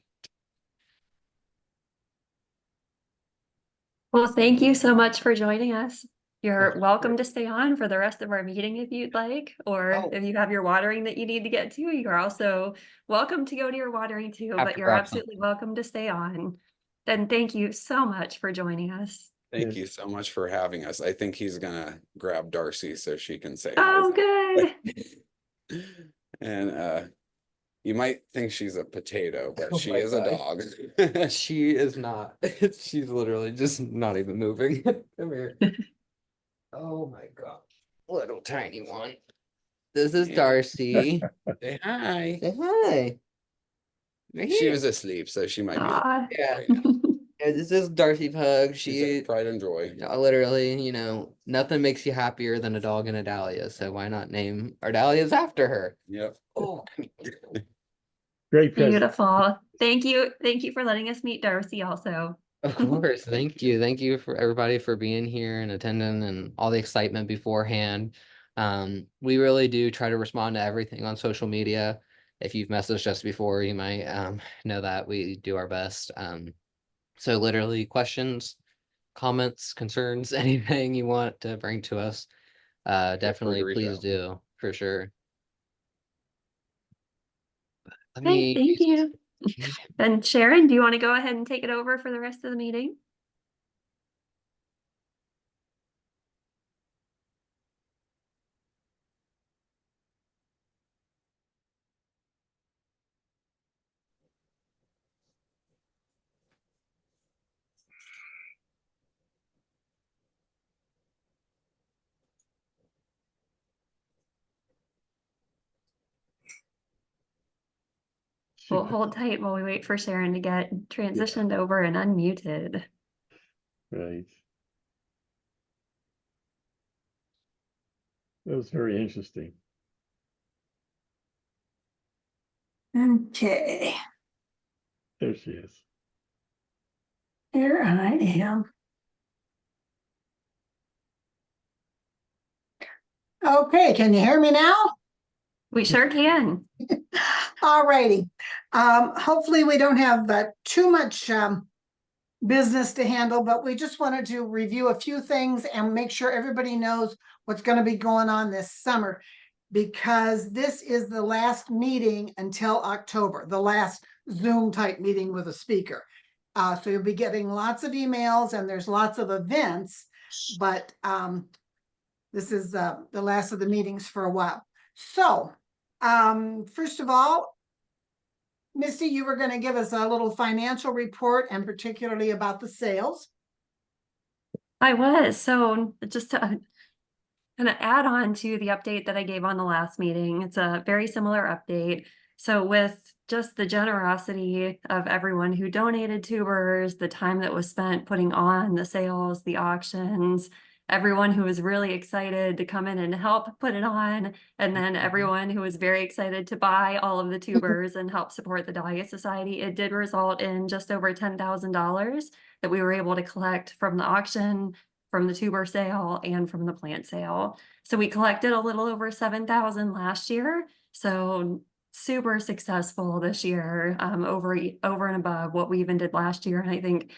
Speaker 1: Well, thank you so much for joining us. You're
Speaker 5: course.
Speaker 1: welcome to stay on for the rest of our meeting if you'd like, or
Speaker 5: Oh.
Speaker 1: if you have your watering that you need to get to, you're also welcome to go to your watering too,
Speaker 5: Have
Speaker 1: but
Speaker 5: to
Speaker 1: you're
Speaker 5: grab some.
Speaker 1: absolutely welcome to stay on. Then thank you so much for joining us.
Speaker 4: Thank you so much for having us. I think he's gonna grab Darcy so she can say hi.
Speaker 1: Oh, good.
Speaker 4: And you might think she's a potato, but
Speaker 5: Oh
Speaker 4: she
Speaker 5: my
Speaker 4: is a
Speaker 5: God.
Speaker 4: dog.
Speaker 5: She is not. She's literally just not even moving. Come here. Oh my God. Little tiny one. This is
Speaker 4: Yeah.
Speaker 5: Darcy.
Speaker 4: Say hi.
Speaker 5: Say hi. Right
Speaker 4: She
Speaker 5: here.
Speaker 4: was asleep, so she might be
Speaker 1: Aw.
Speaker 5: Yeah.
Speaker 4: right now.
Speaker 5: Yeah, this is Darcy Pug.
Speaker 4: She's
Speaker 5: She
Speaker 4: at Pride and Joy.
Speaker 5: literally, nothing makes you happier than a dog and a dahlia. So why not name our dahlias after her?
Speaker 4: Yep.
Speaker 5: Oh,
Speaker 3: Great present.
Speaker 1: Beautiful. Thank you. Thank you for letting us meet Darcy also.
Speaker 5: of course. Thank you. Thank you for everybody for being here and attending and all the excitement beforehand. We really do try to respond to everything on social media. If you've messaged us before, you might know that we do our best. So literally questions, comments, concerns, anything you want to bring to us, definitely
Speaker 4: reach
Speaker 5: please
Speaker 4: out.
Speaker 5: do for sure. Let
Speaker 1: Okay,
Speaker 5: me
Speaker 1: thank you.
Speaker 5: Okay.
Speaker 1: And Sharon, do you want to go ahead and take it over for the rest of the meeting? Well, hold tight while we wait for Sharon to get transitioned over and unmuted.
Speaker 3: Right. That was very interesting.
Speaker 10: Okay,
Speaker 3: There she is.
Speaker 10: here I am. Okay, can you hear me now?
Speaker 1: We sure can.
Speaker 10: All righty. Hopefully we don't have too much business to handle, but we just wanted to review a few things and make sure everybody knows what's going to be going on this summer, because this is the last meeting until October, the last Zoom type meeting with a speaker. So you'll be getting lots of emails and there's lots of events, but this is the last of the meetings for a while. So first of all, Misty, you were going to give us a little financial report and particularly about the sales.
Speaker 1: I was. So just to kind of add on to the update that I gave on the last meeting, it's a very similar update. So with just the generosity of everyone who donated tubers, the time that was spent putting on the sales, the auctions, everyone who was really excited to come in and help put it on, and then everyone who was very excited to buy all of the tubers and help support the Dahlia Society, it did result in just over $10,000 that we were able to collect from the auction, from the tuber sale, and from the plant sale. So we collected a little over 7,000 last year. So super successful this year, over and above what we even did last year. And I think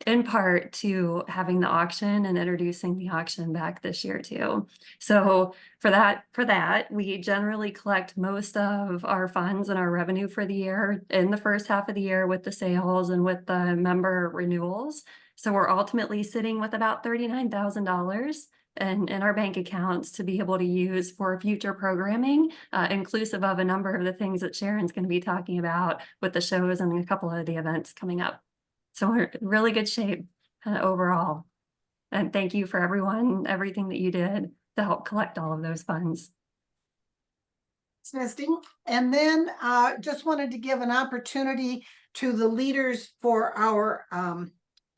Speaker 1: in part to having the auction and introducing the auction back this year too. So for that, we generally collect most of our funds and our revenue for the year in the first half of the year with the sales and with the member renewals. So we're ultimately sitting with about $39,000 in our bank accounts to be able to use for future programming, inclusive of a number of the things that Sharon's going to be talking about with the shows and a couple of the events coming up. So we're in really good shape overall. And thank you for everything that you did to help collect all of those funds.
Speaker 10: Misty. And then just wanted to give an opportunity to the leaders for our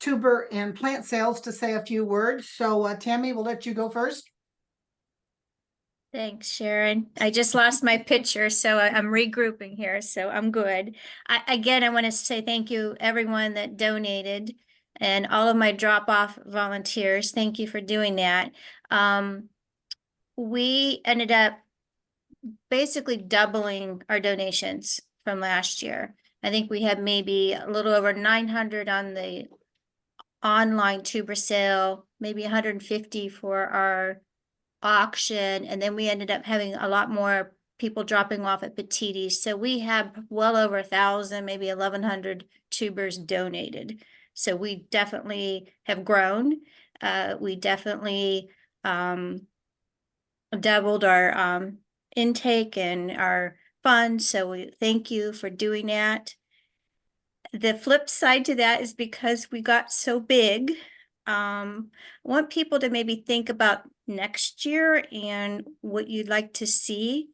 Speaker 10: tuber and plant sales to say a few words. So Tammy, we'll let you go first.
Speaker 11: Thanks, Sharon. I just lost my picture, so I'm regrouping here, so I'm good. Again, I want to say thank you, everyone that donated and all of my drop-off volunteers. Thank you for doing that. We ended up basically doubling our donations from last year. I think we had maybe a little over 900 on the online tuber sale, maybe 150 for our auction, and then we ended up having a lot more people dropping off at Petiti's. So we have well over 1,000, maybe 1,100 tubers donated. So we definitely have grown. We definitely doubled our intake and our funds. So we thank you for doing that. The flip side to that is because we got so big, I want people to maybe think about next year and what you'd like to see.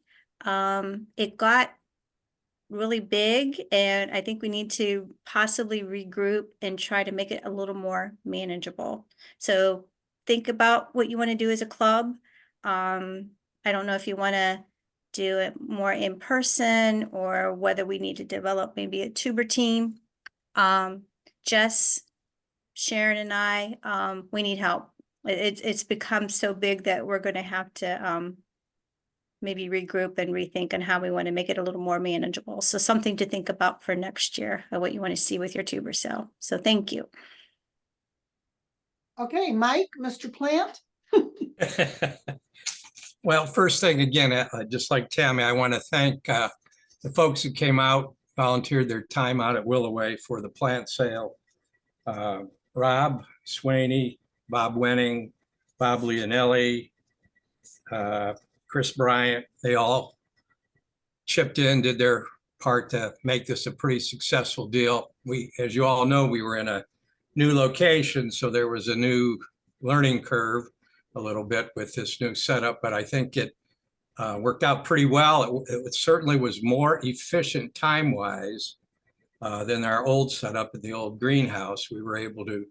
Speaker 11: It got really big, and I think we need to possibly regroup and try to make it a little more manageable. So think about what you want to do as a club. I don't know if you want to do it more in person or whether we need to develop maybe a tuber team. Jess, Sharon and I, we need help. It's become so big that we're going to have to maybe regroup and rethink on how we want to make it a little more manageable. So something to think about for next year, what you want to see with your tuber sale. So thank you.
Speaker 10: Okay, Mike, Mr. Plant.
Speaker 12: Well, first thing again, just like Tammy, I want to thank the folks who came out, volunteered their time out at Willoway for the plant sale. Rob Swaney, Bob Wenning, Bob Leonelli, Chris Bryant, they all chipped in, did their part to make this a pretty successful deal. We, as you all know, we were in a new location, so there was a new learning curve a little bit with this new setup, but I think it worked out pretty well. It certainly was more efficient time-wise than our old setup in the old greenhouse. We were able to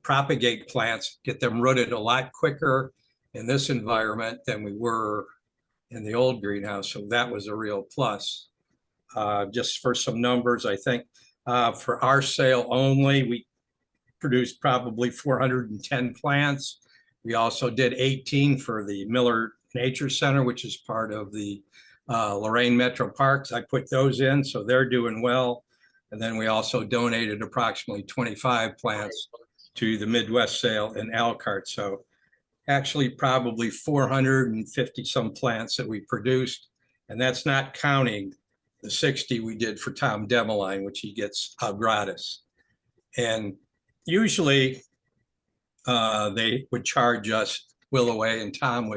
Speaker 12: propagate plants, get them rooted a lot quicker in this environment than we were in the old greenhouse. So that was a real plus. Just for some numbers, I think for our sale only, we produced probably 410 plants. We also did 18 for the Miller Nature Center, which is part of the Lorraine Metro Parks. I put those in, so they're doing well. And then we also donated approximately 25 plants to the Midwest sale in Elkhart. So actually probably 450 some plants that we produced. And that's not counting the 60 we did for Tom Demeline, which he gets gratis. And usually they would charge us, Willoway and Tom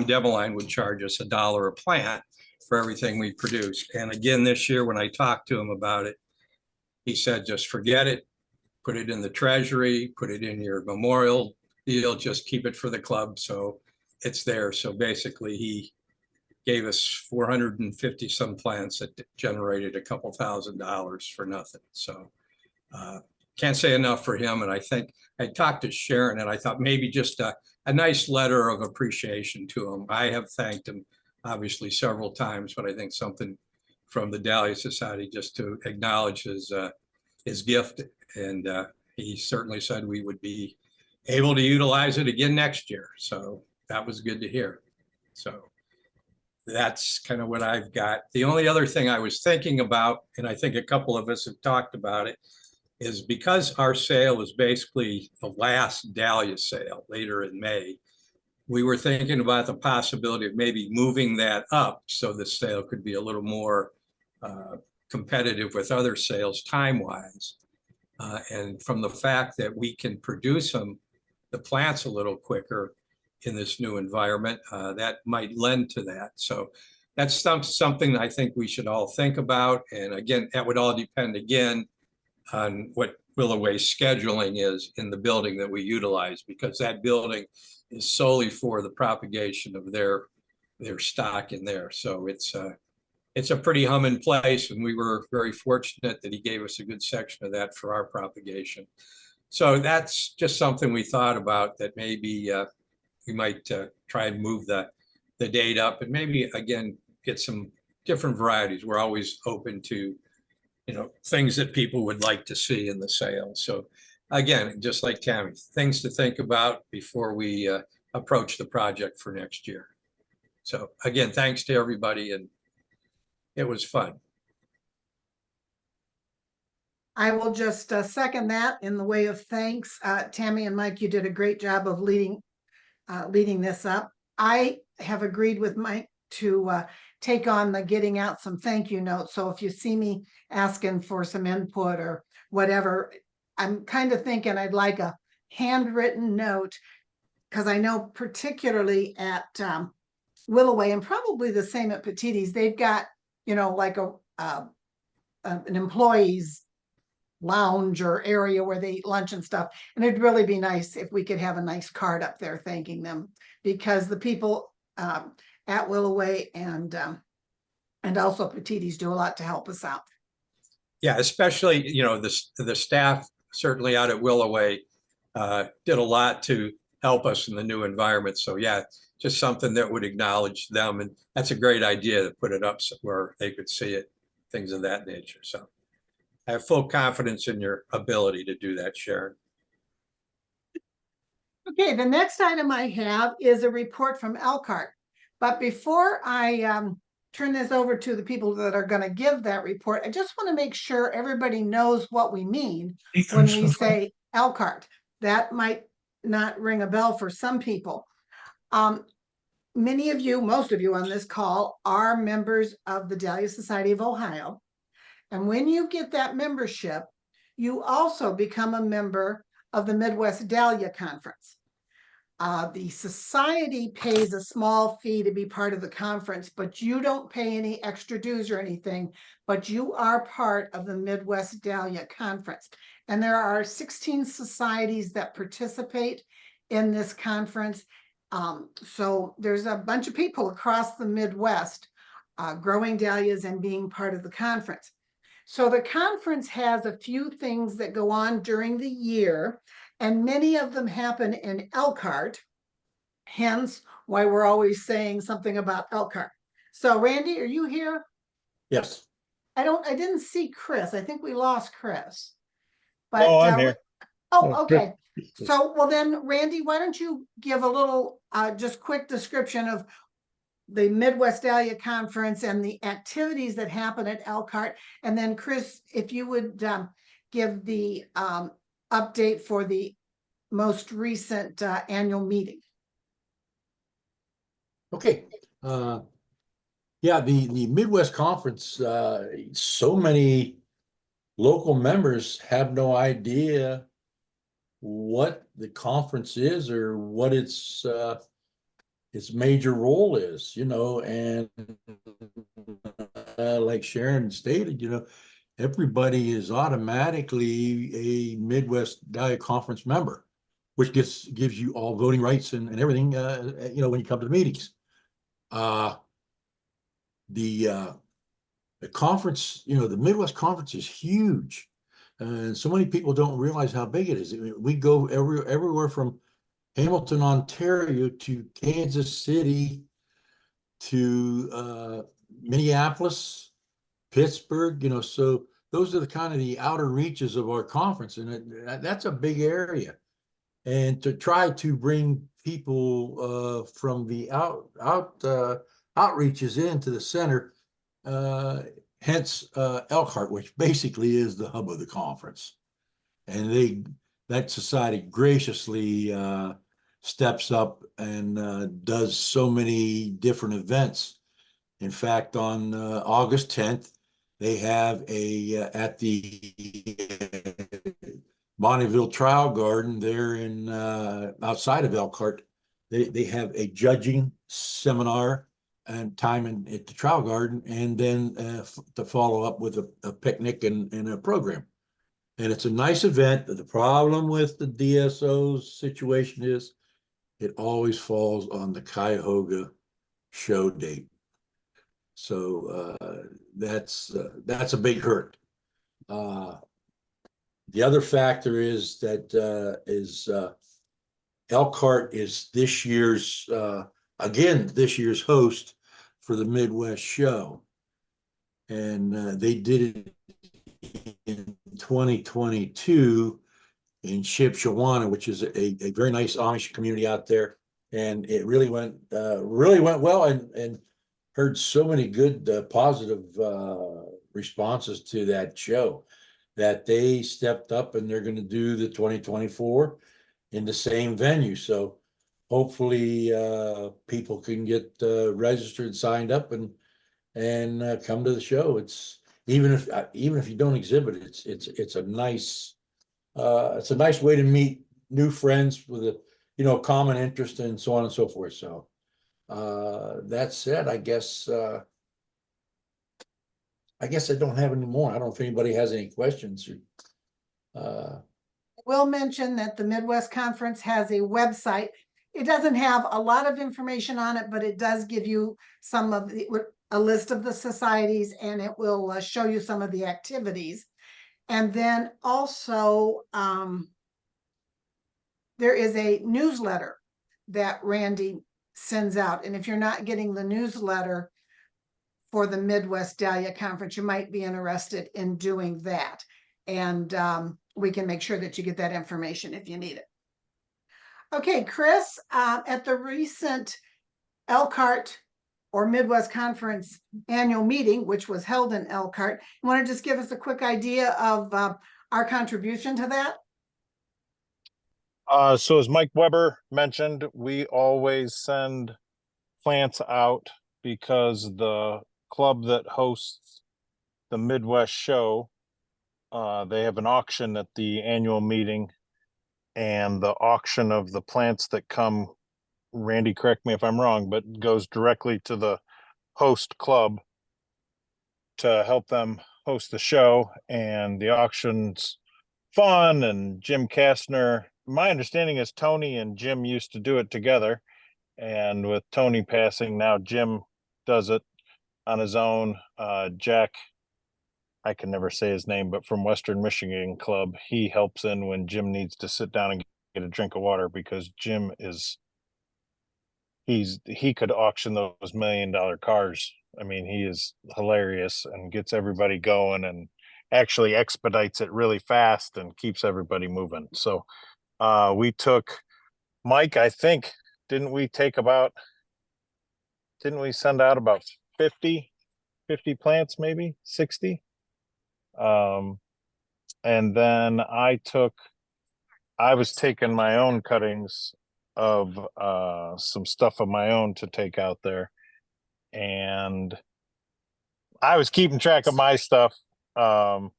Speaker 12: Demeline would charge us $1 a plant for everything we produce. And again, this year when I talked to him about it, he said, just forget it, put it in the treasury, put it in your memorial deal, just keep it for the club. So it's there. So basically he gave us 450 some plants that generated a couple $1,000s for nothing. So can't say enough for him. And I think I talked to Sharon and I thought maybe just a nice letter of appreciation to him. I have thanked him obviously several times, but I think something from the Dahlia Society just to acknowledge his gift. And he certainly said we would be able to utilize it again next year. So that was good to hear. So that's kind of what I've got. The only other thing I was thinking about, and I think a couple of us have talked about it, is because our sale is basically the last Dahlia sale later in May, we were thinking about the possibility of maybe moving that up so the sale could be a little more competitive with other sales time-wise. And from the fact that we can produce the plants a little quicker in this new environment, that might lend to that. So that's something I think we should all think about. And again, that would all depend again on what Willoway's scheduling is in the building that we utilize, because that building is solely for the propagation of their stock in there. So it's a pretty humming place, and we were very fortunate that he gave us a good section of that for our propagation. So that's just something we thought about, that maybe we might try and move the date up, and maybe again get some different varieties. We're always open to, you know, things that people would like to see in the sale. So again, just like Tammy, things to think about before we approach the project for next year. So again, thanks to everybody, and it was fun.
Speaker 10: I will just second that in the way of thanks. Tammy and Mike, you did a great job of leading this up. I have agreed with Mike to take on the getting out some thank you notes. So if you see me asking for some input or whatever, I'm kind of thinking I'd like a handwritten note, because I know particularly at Willoway, and probably the same at Petiti's, they've got, you know, like an employee's lounge or area where they eat lunch and stuff. And it'd really be nice if we could have a nice card up there thanking them, because the people at Willoway and also Petiti's do a lot to help us out.
Speaker 12: Yeah, especially, you know, the staff certainly out at Willoway did a lot to help us in the new environment. So yeah, just something that would acknowledge them. And that's a great idea to put it up where they could see it, things of that nature. So I have full confidence in your ability to do that, Sharon.
Speaker 10: Okay, the next item I have is a report from Elkhart. But before I turn this over to the people that are going to give that report, I just want to make sure everybody knows what we mean when we say Elkhart. That might not ring a bell for some people. Many of you, most of you on this call, are members of the Dahlia Society of Ohio. And when you get that membership, you also become a member of the Midwest Dahlia Conference. The society pays a small fee to be part of the conference, but you don't pay any extra dues or anything, but you are part of the Midwest Dahlia Conference. And there are 16 societies that participate in this conference. So there's a bunch of people across the Midwest growing dahlias and being part of the conference. So the conference has a few things that go on during the year, and many of them happen in Elkhart, hence why we're always saying something about Elkhart. So Randy, are you here?
Speaker 3: Yes.
Speaker 10: I didn't see Chris. I think we lost Chris. But
Speaker 3: Oh, I'm here.
Speaker 10: oh, okay. So, well then, Randy, why don't you give a little, just quick description of the Midwest Dahlia Conference and the activities that happen at Elkhart. And then Chris, if you would give the update for the most recent annual meeting.
Speaker 3: Okay. Yeah, the Midwest Conference, so many local members have no idea what the conference is or what its major role is, you know, and like Sharon stated, you know, everybody is automatically a Midwest Dahlia Conference member, which gives you all voting rights and everything, you know, when you come to the meetings. The conference, you know, the Midwest Conference is huge. And so many people don't realize how big it is. We go everywhere from Hamilton, Ontario to Kansas City to Minneapolis, Pittsburgh, you know, so those are the kind of the outer reaches of our conference, and that's a big area. And to try to bring people from the outreaches into the center, hence Elkhart, which basically is the hub of the conference. And that society graciously steps up and does so many different events. In fact, on August 10th, they have at the Bonneville Trial Garden there in outside of Elkhart, they have a judging seminar and time at the Trial Garden, and then to follow up with a picnic and a program. And it's a nice event. The problem with the DSO's situation is it always falls on the Cuyahoga show date. So that's a big hurt. The other factor is that Elkhart is this year's this year's host for the Midwest show. And they did it in 2022 in Shipshewana, which is a very nice Amish community out there. And it really went well, and heard so many good positive responses to that show that they stepped up, and they're going to do the 2024 in the same venue. So hopefully people can get registered, signed up, and come to the show. It's even if you don't exhibit, it's a nice way to meet new friends with a common interest and so on and so forth. So that said, I guess I don't have any more. I don't know if anybody has any questions.
Speaker 10: Will mention that the Midwest Conference has a website. It doesn't have a lot of information on it, but it does give you a list of the societies, and it will show you some of the activities. And then also, there is a newsletter that Randy sends out. And if you're not getting the newsletter for the Midwest Dahlia Conference, you might be interested in doing that. And we can make sure that you get that information if you need it. Okay, Chris, at the recent Elkhart or Midwest Conference annual meeting, which was held in Elkhart, you want to just give us a quick idea of our contribution to that?
Speaker 13: So as Mike Weber mentioned, we always send plants out because the club that hosts the Midwest show, they have an auction at the annual meeting, and the auction of the plants that come, Randy, correct me if I'm wrong, but goes directly to the host club to help them host the show. And the auction's fun, and Jim Kastner, my understanding is Tony and Jim used to do it together, and with Tony passing, now Jim does it on his own. Jack, I can never say his name, but from Western Michigan Club, he helps in when Jim needs to sit down and get a drink of water, because Jim he could auction those $1 million cars. I mean, he is hilarious and gets everybody going, and actually expedites it really fast and keeps everybody moving. So we took, Mike, I think, didn't we send out about 50 plants, maybe 60? And then I was taking my own cuttings of some stuff of my own to take out there, and I was keeping track of my stuff, and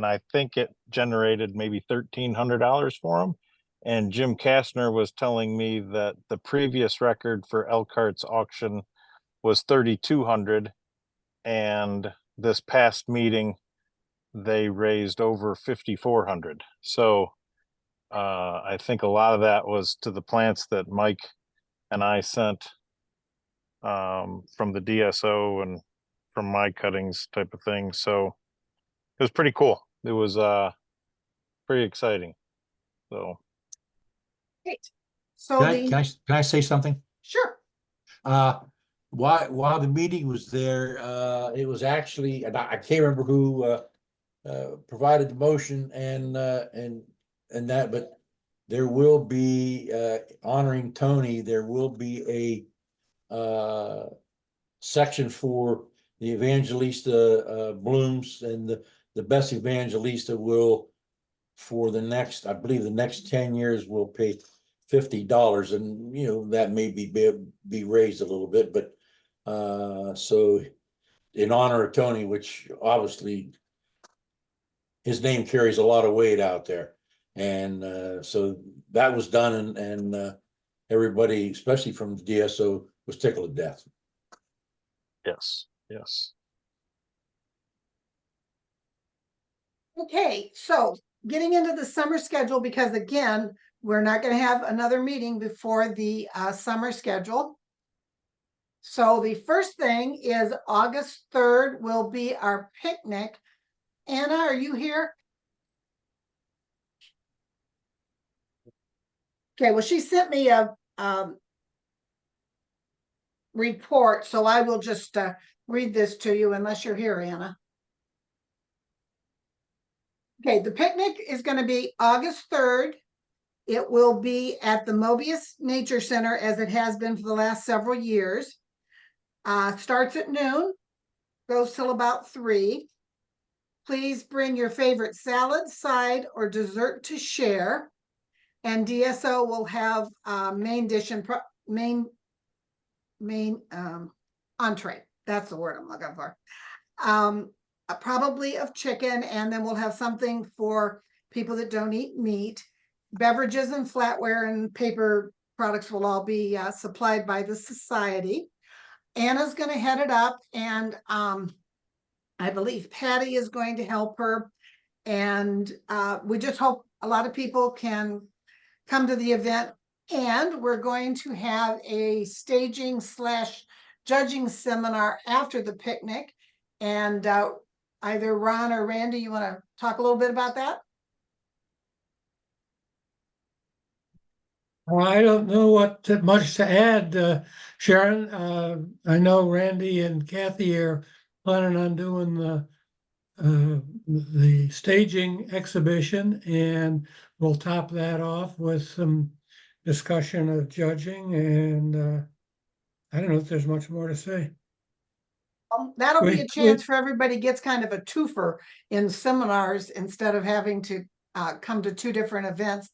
Speaker 13: I think it generated maybe $1,300 for him. And Jim Kastner was telling me that the previous record for Elkhart's auction was 3,200, and this past meeting they raised over 5,400. So I think a lot of that was to the plants that Mike and I sent from the DSO and from my cuttings type of thing. So it was pretty cool. It was pretty exciting. So
Speaker 10: Great. So
Speaker 3: Can I say something?
Speaker 10: Sure.
Speaker 3: While the meeting was there, it was actually, and I can't remember who provided the motion and that, but there will be honoring Tony. There will be a section for the Evangelista blooms, and the best Evangelista will, for the next, I believe the next 10 years, will pay $50, and that may be raised a little bit, but so in honor of Tony, which obviously his name carries a lot of weight out there, and so that was done, and everybody, especially from the DSO, was tickled to death.
Speaker 13: yes.
Speaker 10: Okay, so getting into the summer schedule, because again, we're not going to have another meeting before the summer schedule. So the first thing is August 3rd will be our picnic. Anna, are you here? Okay, well, she sent me a report, so I will just read this to you unless you're here, Anna. Okay, the picnic is going to be August 3rd. It will be at the Mobius Nature Center as it has been for the last several years. Starts at noon, goes till about 3. Please bring your favorite salad, side, or dessert to share. And DSO will have main dish and main entree. That's the word I'm looking for. Probably of chicken, and then we'll have something for people that don't eat meat. Beverages and flatware and paper products will all be supplied by the society. Anna's going to head it up, and I believe Patty is going to help her. And we just hope a lot of people can come to the event. And we're going to have a staging / judging seminar after the picnic. And either Ron or Randy, you want to talk a little bit about that?
Speaker 14: I don't know what much to add, Sharon. I know Randy and Kathy are planning on doing the staging exhibition, and we'll top that off with some discussion of judging, and I don't know if there's much more to say.
Speaker 10: That'll be
Speaker 14: We-
Speaker 10: a chance for everybody gets kind of a twofer in seminars instead of having to come to 2 different events.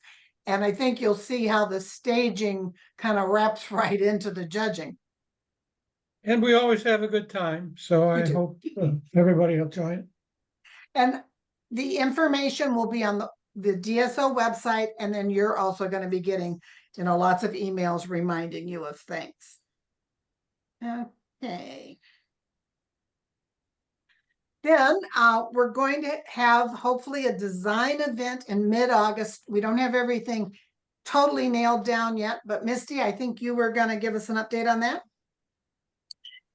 Speaker 10: And I think you'll see how the staging kind of wraps right into the judging.
Speaker 14: And we always have a good time, so I
Speaker 10: do.
Speaker 14: hope everybody will join.
Speaker 10: And the information will be on the DSO website, and then you're also going to be getting, lots of emails reminding you of things. Okay. Then we're going to have hopefully a design event in mid-August. We don't have everything totally nailed down yet, but Misty, I think you were going to give us an update on that.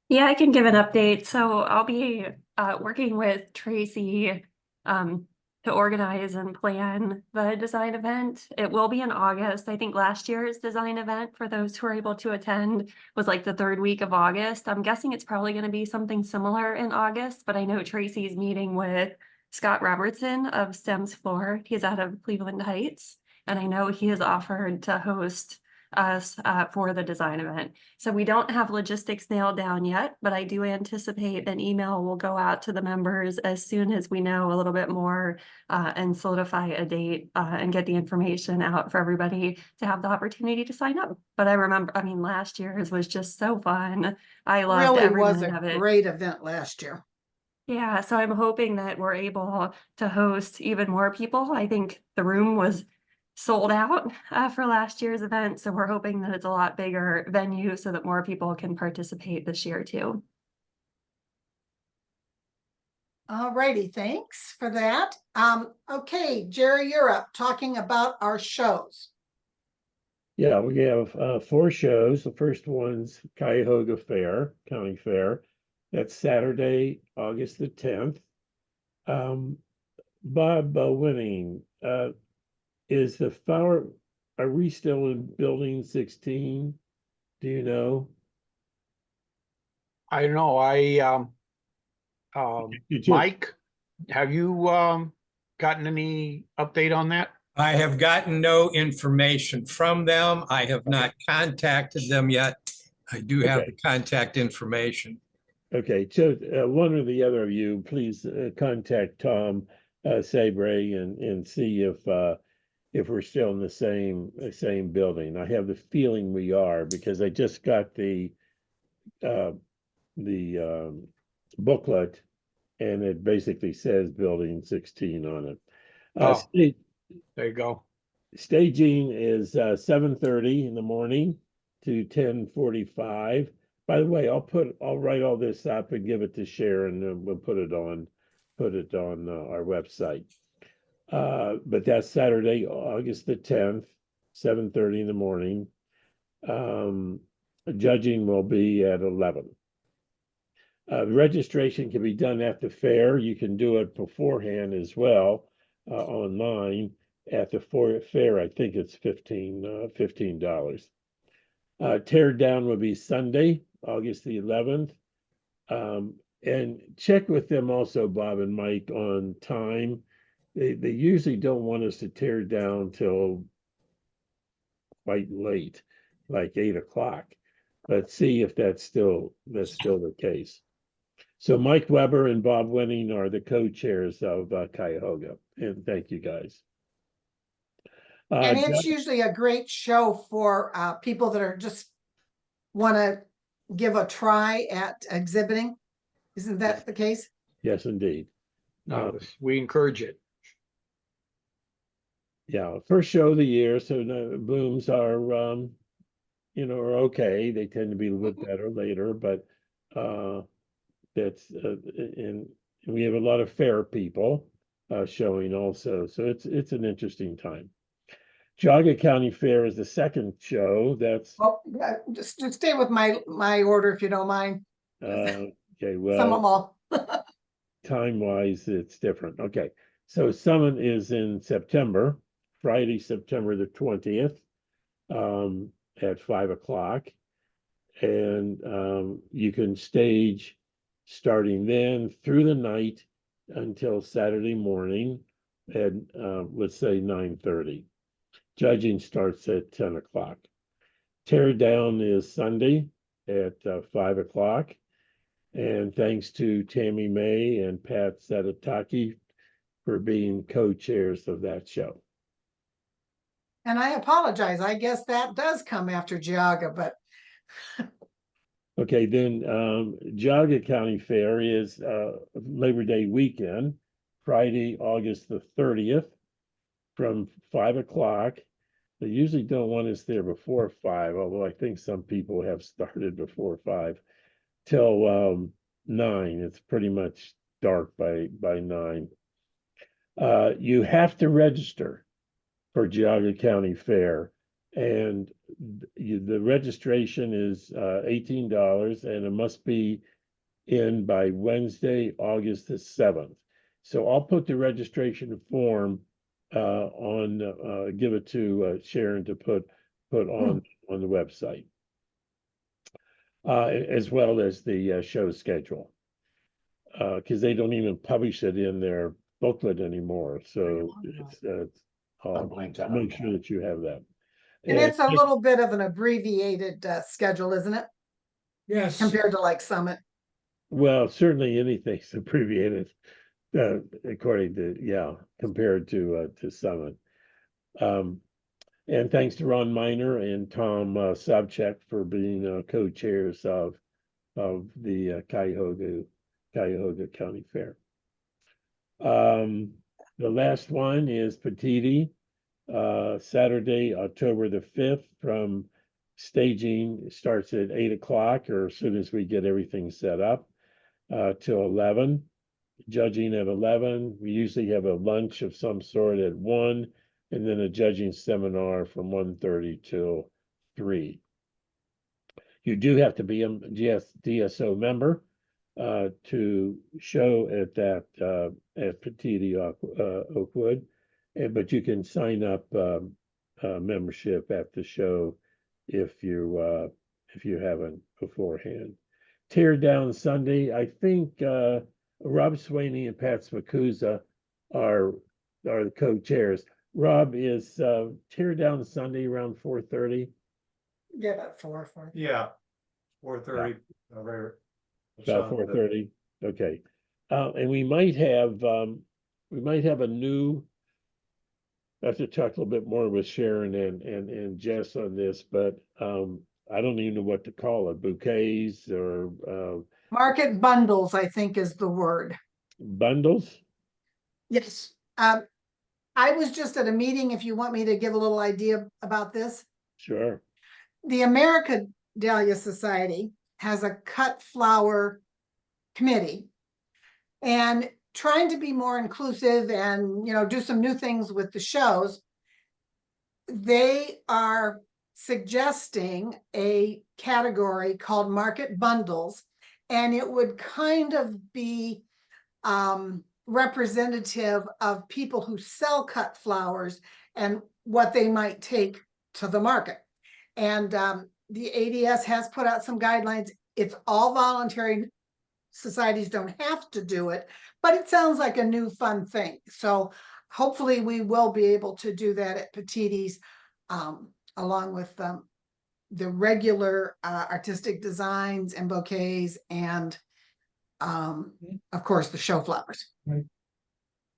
Speaker 1: Yeah, I can give an update. So I'll be working with Tracy to organize and plan the design event. It will be in August. I think last year's design event, for those who are able to attend, was like the 3rd week of August. I'm guessing it's probably going to be something similar in August, but I know Tracy's meeting with Scott Robertson of STEM's Floor. He's out of Cleveland Heights, and I know he has offered to host us for the design event. So we don't have logistics nailed down yet, but I do anticipate an email will go out to the members as soon as we know a little bit more and solidify a date and get the information out for everybody to have the opportunity to sign up. But I remember, last year's was just so fun. I loved
Speaker 10: Really
Speaker 1: every
Speaker 10: was
Speaker 1: minute
Speaker 10: a
Speaker 1: of it.
Speaker 10: great event last year.
Speaker 1: Yeah, so I'm hoping that we're able to host even more people. I think the room was sold out for last year's event, so we're hoping that it's a lot bigger venue so that more people can participate this year too.
Speaker 10: All righty, thanks for that. Okay, Jerry, you're up talking about our shows.
Speaker 15: Yeah, we have 4 shows. The first one's Cuyahoga Fair, County Fair. That's Saturday, August the 10th. Bob Winning, is the flower, are we still in building 16? Do you know?
Speaker 8: I don't know. Mike, have you gotten any update on that?
Speaker 12: I have gotten no information from them. I have not contacted them yet. I do have the contact information.
Speaker 15: Okay, so one or the other of you, please contact Tom Sabre and see if we're still in the same building. I have the feeling we are, because I just got the booklet, and it basically says building 16 on it.
Speaker 8: There you go.
Speaker 15: Staging is 7:30 in the morning to 10:45. By the way, I'll write all this up and give it to Sharon, and we'll put it on our website. But that's Saturday, August the 10th, 7:30 in the morning. Judging will be at 11. Registration can be done at the fair. You can do it beforehand as well, online. At the fair, I think it's $15. Tear down will be Sunday, August the 11th. And check with them also, Bob and Mike, on time. They usually don't want us to tear down till quite late, like 8 o'clock. Let's see if that's still the case. So Mike Weber and Bob Winning are the co-chairs of Cuyahoga, and thank you guys.
Speaker 10: And it's usually a great show for people that are just want to give a try at exhibiting. Isn't that the case?
Speaker 15: Yes, indeed.
Speaker 8: No, we encourage it.
Speaker 15: Yeah, first show of the year, so the booms are are okay. They tend to be a little bit better later, but that's and we have a lot of fair people showing also, so it's an interesting time. Geauga County Fair is the second show. That's
Speaker 10: Well, just stay with my order if you don't mind.
Speaker 15: okay.
Speaker 10: Some of them
Speaker 15: Well,
Speaker 10: all.
Speaker 15: time wise, it's different. Okay, so Summit is in September, Friday, September the 20th, at 5 o'clock, and you can stage starting then through the night until Saturday morning at let's say 9:30. Judging starts at 10 o'clock. Tear down is Sunday at 5 o'clock. And thanks to Tammy May and Pat Sadataki for being co-chairs of that show.
Speaker 10: And I apologize. I guess that does come after Geauga, but
Speaker 15: Okay, then Geauga County Fair is Labor Day weekend, Friday, August the 30th, from 5 o'clock. They usually don't want us there before 5, although I think some people have started before 5, till 9. It's pretty much dark by 9. You have to register for Geauga County Fair, and the registration is $18, and it must be in by Wednesday, August the 7th. So I'll put the registration form give it to Sharon to put on the website, as well as the show schedule, because they don't even publish it in their booklet anymore. So I'll make sure that you have that.
Speaker 10: and it's a little bit of an abbreviated schedule, isn't it?
Speaker 14: Yes.
Speaker 10: Compared to like Summit.
Speaker 15: Well, certainly anything's abbreviated, according to, compared to Summit. And thanks to Ron Miner and Tom Sobchak for being co-chairs of the Cuyahoga County Fair. The last one is Petiti, Saturday, October the 5th, from staging starts at 8 o'clock, or as soon as we get everything set up, till 11. Judging at 11. We usually have a lunch of some sort at 1, and then a judging seminar from 1:30 till 3. You do have to be a DSO member to show at that at Petiti Oakwood, but you can sign up membership at the show if you haven't beforehand. Tear down Sunday, I think Rob Swaney and Pat Smakuza are the co-chairs. Rob, is tear down Sunday around 4:30?
Speaker 10: Yeah, about 4.
Speaker 16: Yeah, 4:30.
Speaker 15: About 4:30. Okay, and we might have a new. I have to talk a little bit more with Sharon and Jess on this, but I don't even know what to call it. Bouquets or
Speaker 10: Market bundles, I think is the word.
Speaker 15: bundles?
Speaker 10: Yes. I was just at a meeting, if you want me to give a little idea about this.
Speaker 15: Sure.
Speaker 10: The American Dahlia Society has a cut flower committee, and trying to be more inclusive and do some new things with the shows. They are suggesting a category called market bundles, and it would kind of be representative of people who sell cut flowers and what they might take to the market. And the ADS has put out some guidelines. It's all voluntary. Societies don't have to do it, but it sounds like a new fun thing. So hopefully we will be able to do that at Petitti's, along with the regular artistic designs and bouquets and of course the show flowers.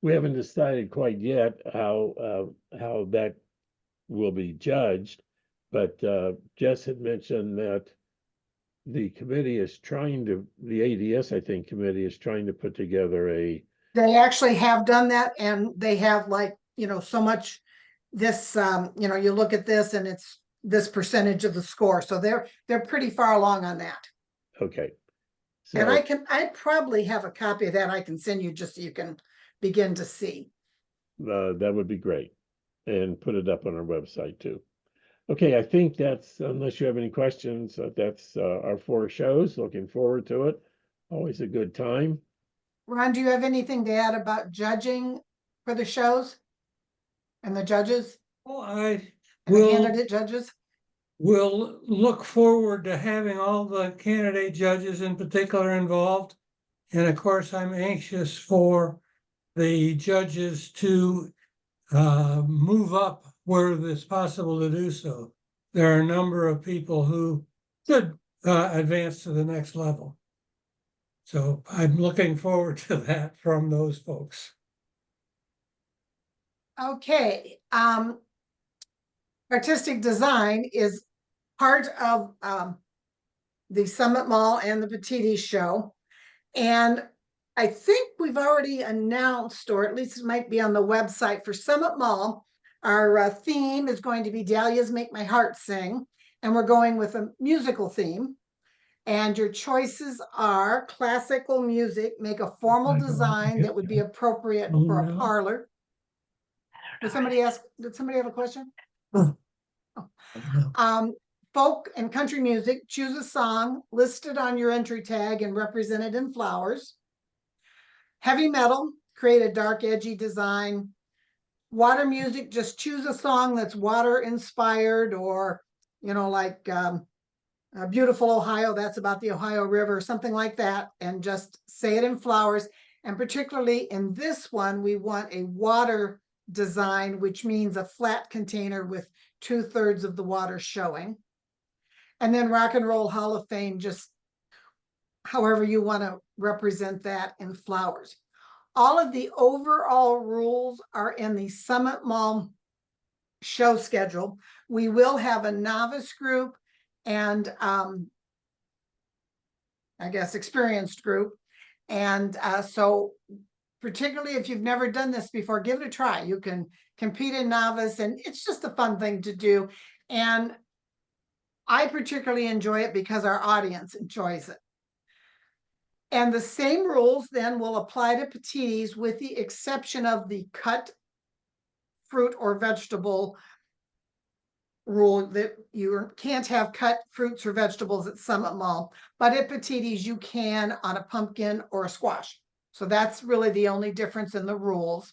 Speaker 15: We haven't decided quite yet how that will be judged, but Jess had mentioned that the committee is trying to, the ADS, I think, committee is trying to put together a.
Speaker 10: They actually have done that, and they have, like, you know, so much this, you know, you look at this and it's this percentage of the score. So they're pretty far along on that.
Speaker 15: Okay.
Speaker 10: And I probably have a copy of that I can send you just so you can begin to see.
Speaker 15: That would be great. And put it up on our website too. Okay, I think that's, unless you have any questions, that's our 4 shows. Looking forward to it. Always a good time.
Speaker 10: Ron, do you have anything to add about judging for the shows and the judges?
Speaker 14: Well, I
Speaker 10: And the
Speaker 14: will,
Speaker 10: candidate judges?
Speaker 14: we'll look forward to having all the candidate judges in particular involved. And of course, I'm anxious for the judges to move up where it's possible to do so. There are a number of people who could advance to the next level. So I'm looking forward to that from those folks.
Speaker 10: Okay. Artistic design is part of the Summit Mall and the Petitti's show. And I think we've already announced, or at least it might be on the website for Summit Mall, our theme is going to be Dahlias Make My Heart Sing. And we're going with a musical theme. And your choices are classical music, make a formal design that would be appropriate for a parlor. Did somebody ask, did somebody have a question? Folk and country music, choose a song listed on your entry tag and represented in flowers. Heavy metal, create a dark, edgy design. Water music, just choose a song that's water inspired, or, you know, like Beautiful Ohio, that's about the Ohio River, something like that, and just say it in flowers. And particularly in this one, we want a water design, which means a flat container with 2/3 of the water showing. And then Rock and Roll Hall of Fame, just however you want to represent that in flowers. All of the overall rules are in the Summit Mall show schedule. We will have a novice group and I guess experienced group. And so particularly if you've never done this before, give it a try. You can compete in novice, and it's just a fun thing to do. And I particularly enjoy it because our audience enjoys it. And the same rules then will apply to Petitti's, with the exception of the cut fruit or vegetable rule, that you can't have cut fruits or vegetables at Summit Mall, but at Petitti's you can on a pumpkin or a squash. So that's really the only difference in the rules.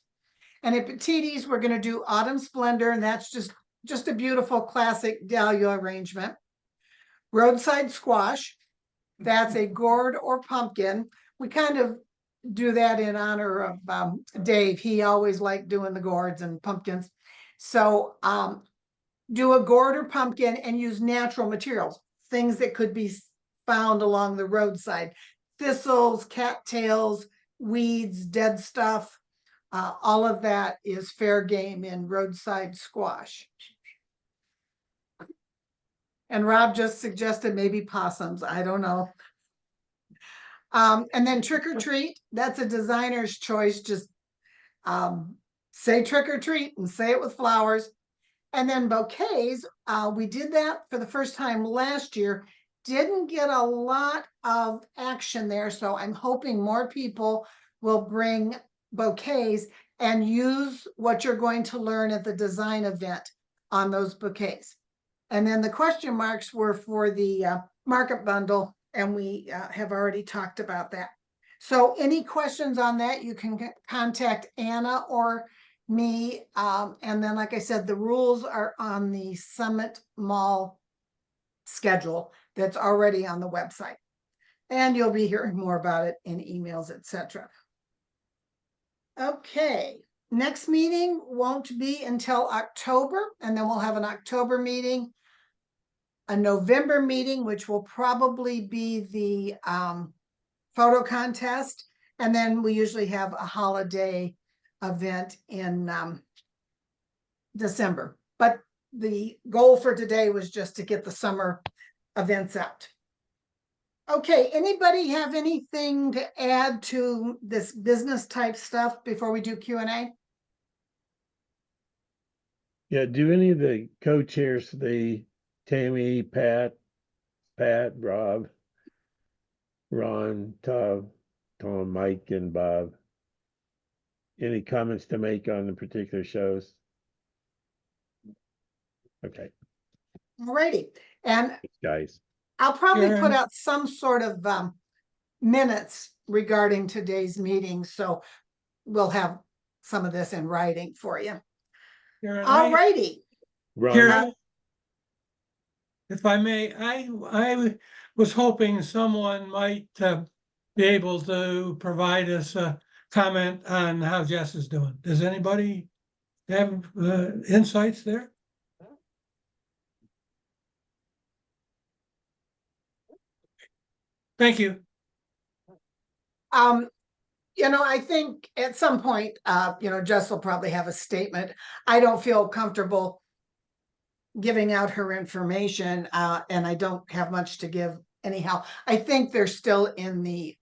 Speaker 10: And at Petitti's we're going to do Autumn Splendor, and that's just a beautiful classic dahlia arrangement. Roadside Squash, that's a gourd or pumpkin. We kind of do that in honor of Dave. He always liked doing the gourds and pumpkins. So do a gourd or pumpkin and use natural materials, things that could be found along the roadside. Thistles, cattails, weeds, dead stuff. All of that is fair game in Roadside Squash. And Rob just suggested maybe possums. I don't know. And then Trick or Treat, that's a designer's choice. Just say trick or treat and say it with flowers. And then bouquets, we did that for the first time last year. Didn't get a lot of action there. So I'm hoping more people will bring bouquets and use what you're going to learn at the design event on those bouquets. And then the question marks were for the market bundle, and we have already talked about that. So any questions on that, you can contact Anna or me. And then, like I said, the rules are on the Summit Mall schedule that's already on the website. And you'll be hearing more about it in emails, etc. Okay, next meeting won't be until October, and then we'll have an October meeting, a November meeting, which will probably be the photo contest, and then we usually have a holiday event in December. But the goal for today was just to get the summer events out. Okay, anybody have anything to add to this business type stuff before we do Q&A?
Speaker 15: Yeah, do any of the co-chairs, Tammy, Pat, Rob, Ron, Tom, Mike, and Bob, any comments to make on the particular shows? Okay,
Speaker 10: Alrighty, and
Speaker 15: guys.
Speaker 10: I'll probably put
Speaker 14: Sharon?
Speaker 10: out some sort of minutes regarding today's meeting, so we'll have some of this in writing for you.
Speaker 14: Sharon,
Speaker 10: Alrighty.
Speaker 15: Ron,
Speaker 14: Sharon, if I may, I was hoping someone might be able to provide us a comment on how Jess is doing. Does anybody have insights there? Thank you.
Speaker 10: I think at some point, Jess will probably have a statement. I don't feel comfortable giving out her information, and I don't have much to give anyhow. I think they're still in the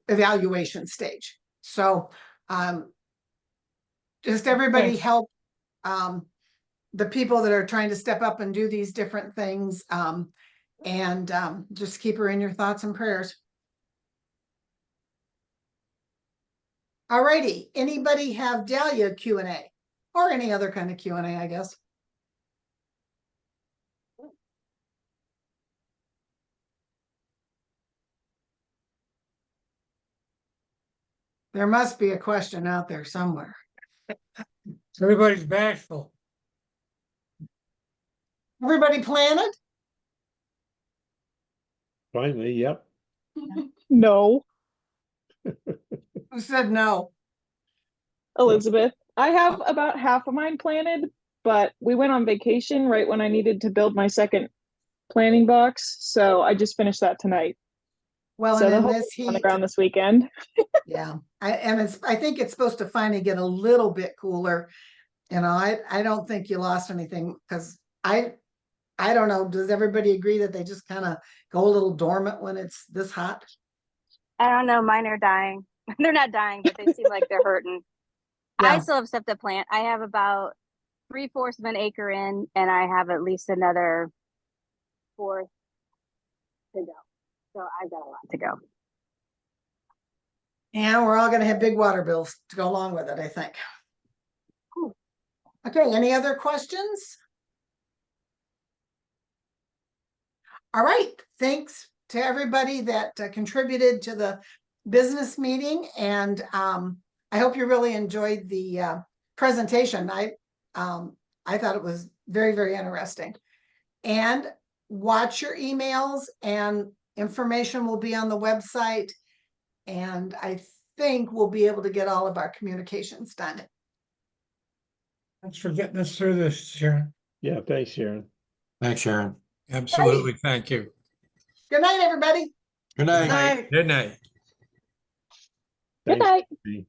Speaker 10: evaluation stage. So just everybody
Speaker 14: Thanks.
Speaker 10: help the people that are trying to step up and do these different things, and just keep her in your thoughts and prayers. Alrighty, anybody have Dahlia Q&A or any other kind of Q&A, I guess? There must be a question out there somewhere.
Speaker 14: Everybody's bashful.
Speaker 10: Everybody planted?
Speaker 15: Finally, yep.
Speaker 2: No,
Speaker 10: Who said no?
Speaker 2: Elizabeth. I have about half of mine planted, but we went on vacation right when I needed to build my second planting box. So I just finished that tonight.
Speaker 10: Well,
Speaker 2: So
Speaker 10: and
Speaker 2: the
Speaker 10: in
Speaker 2: whole
Speaker 10: this
Speaker 2: on the
Speaker 10: heat,
Speaker 2: ground this weekend.
Speaker 10: yeah. I think it's supposed to finally get a little bit cooler. I don't think you lost anything, because I don't know. Does everybody agree that they just kind of go a little dormant when it's this hot?
Speaker 6: I don't know, mine are dying. They're not dying, but they seem like they're hurting. I
Speaker 10: Yeah.
Speaker 6: still have stuff to plant. I have about 3/4 of an acre in, and I have at least another 4 to go. So I've got a lot to go.
Speaker 10: And we're all going to have big water bills to go along with it, I think. Okay, any other questions? All right, thanks to everybody that contributed to the business meeting, and I hope you really enjoyed the presentation. I thought it was very, very interesting. And watch your emails, and information will be on the website, and I think we'll be able to get all of our communications done.
Speaker 14: Thanks for getting us through this, Sharon.
Speaker 15: Yeah, thanks, Sharon.
Speaker 3: Thanks, Sharon.
Speaker 12: Absolutely. Thank you.
Speaker 10: Good night, everybody.
Speaker 3: Good night.
Speaker 12: Good night.
Speaker 2: Good
Speaker 15: Thanks,
Speaker 2: night.
Speaker 15: Steve.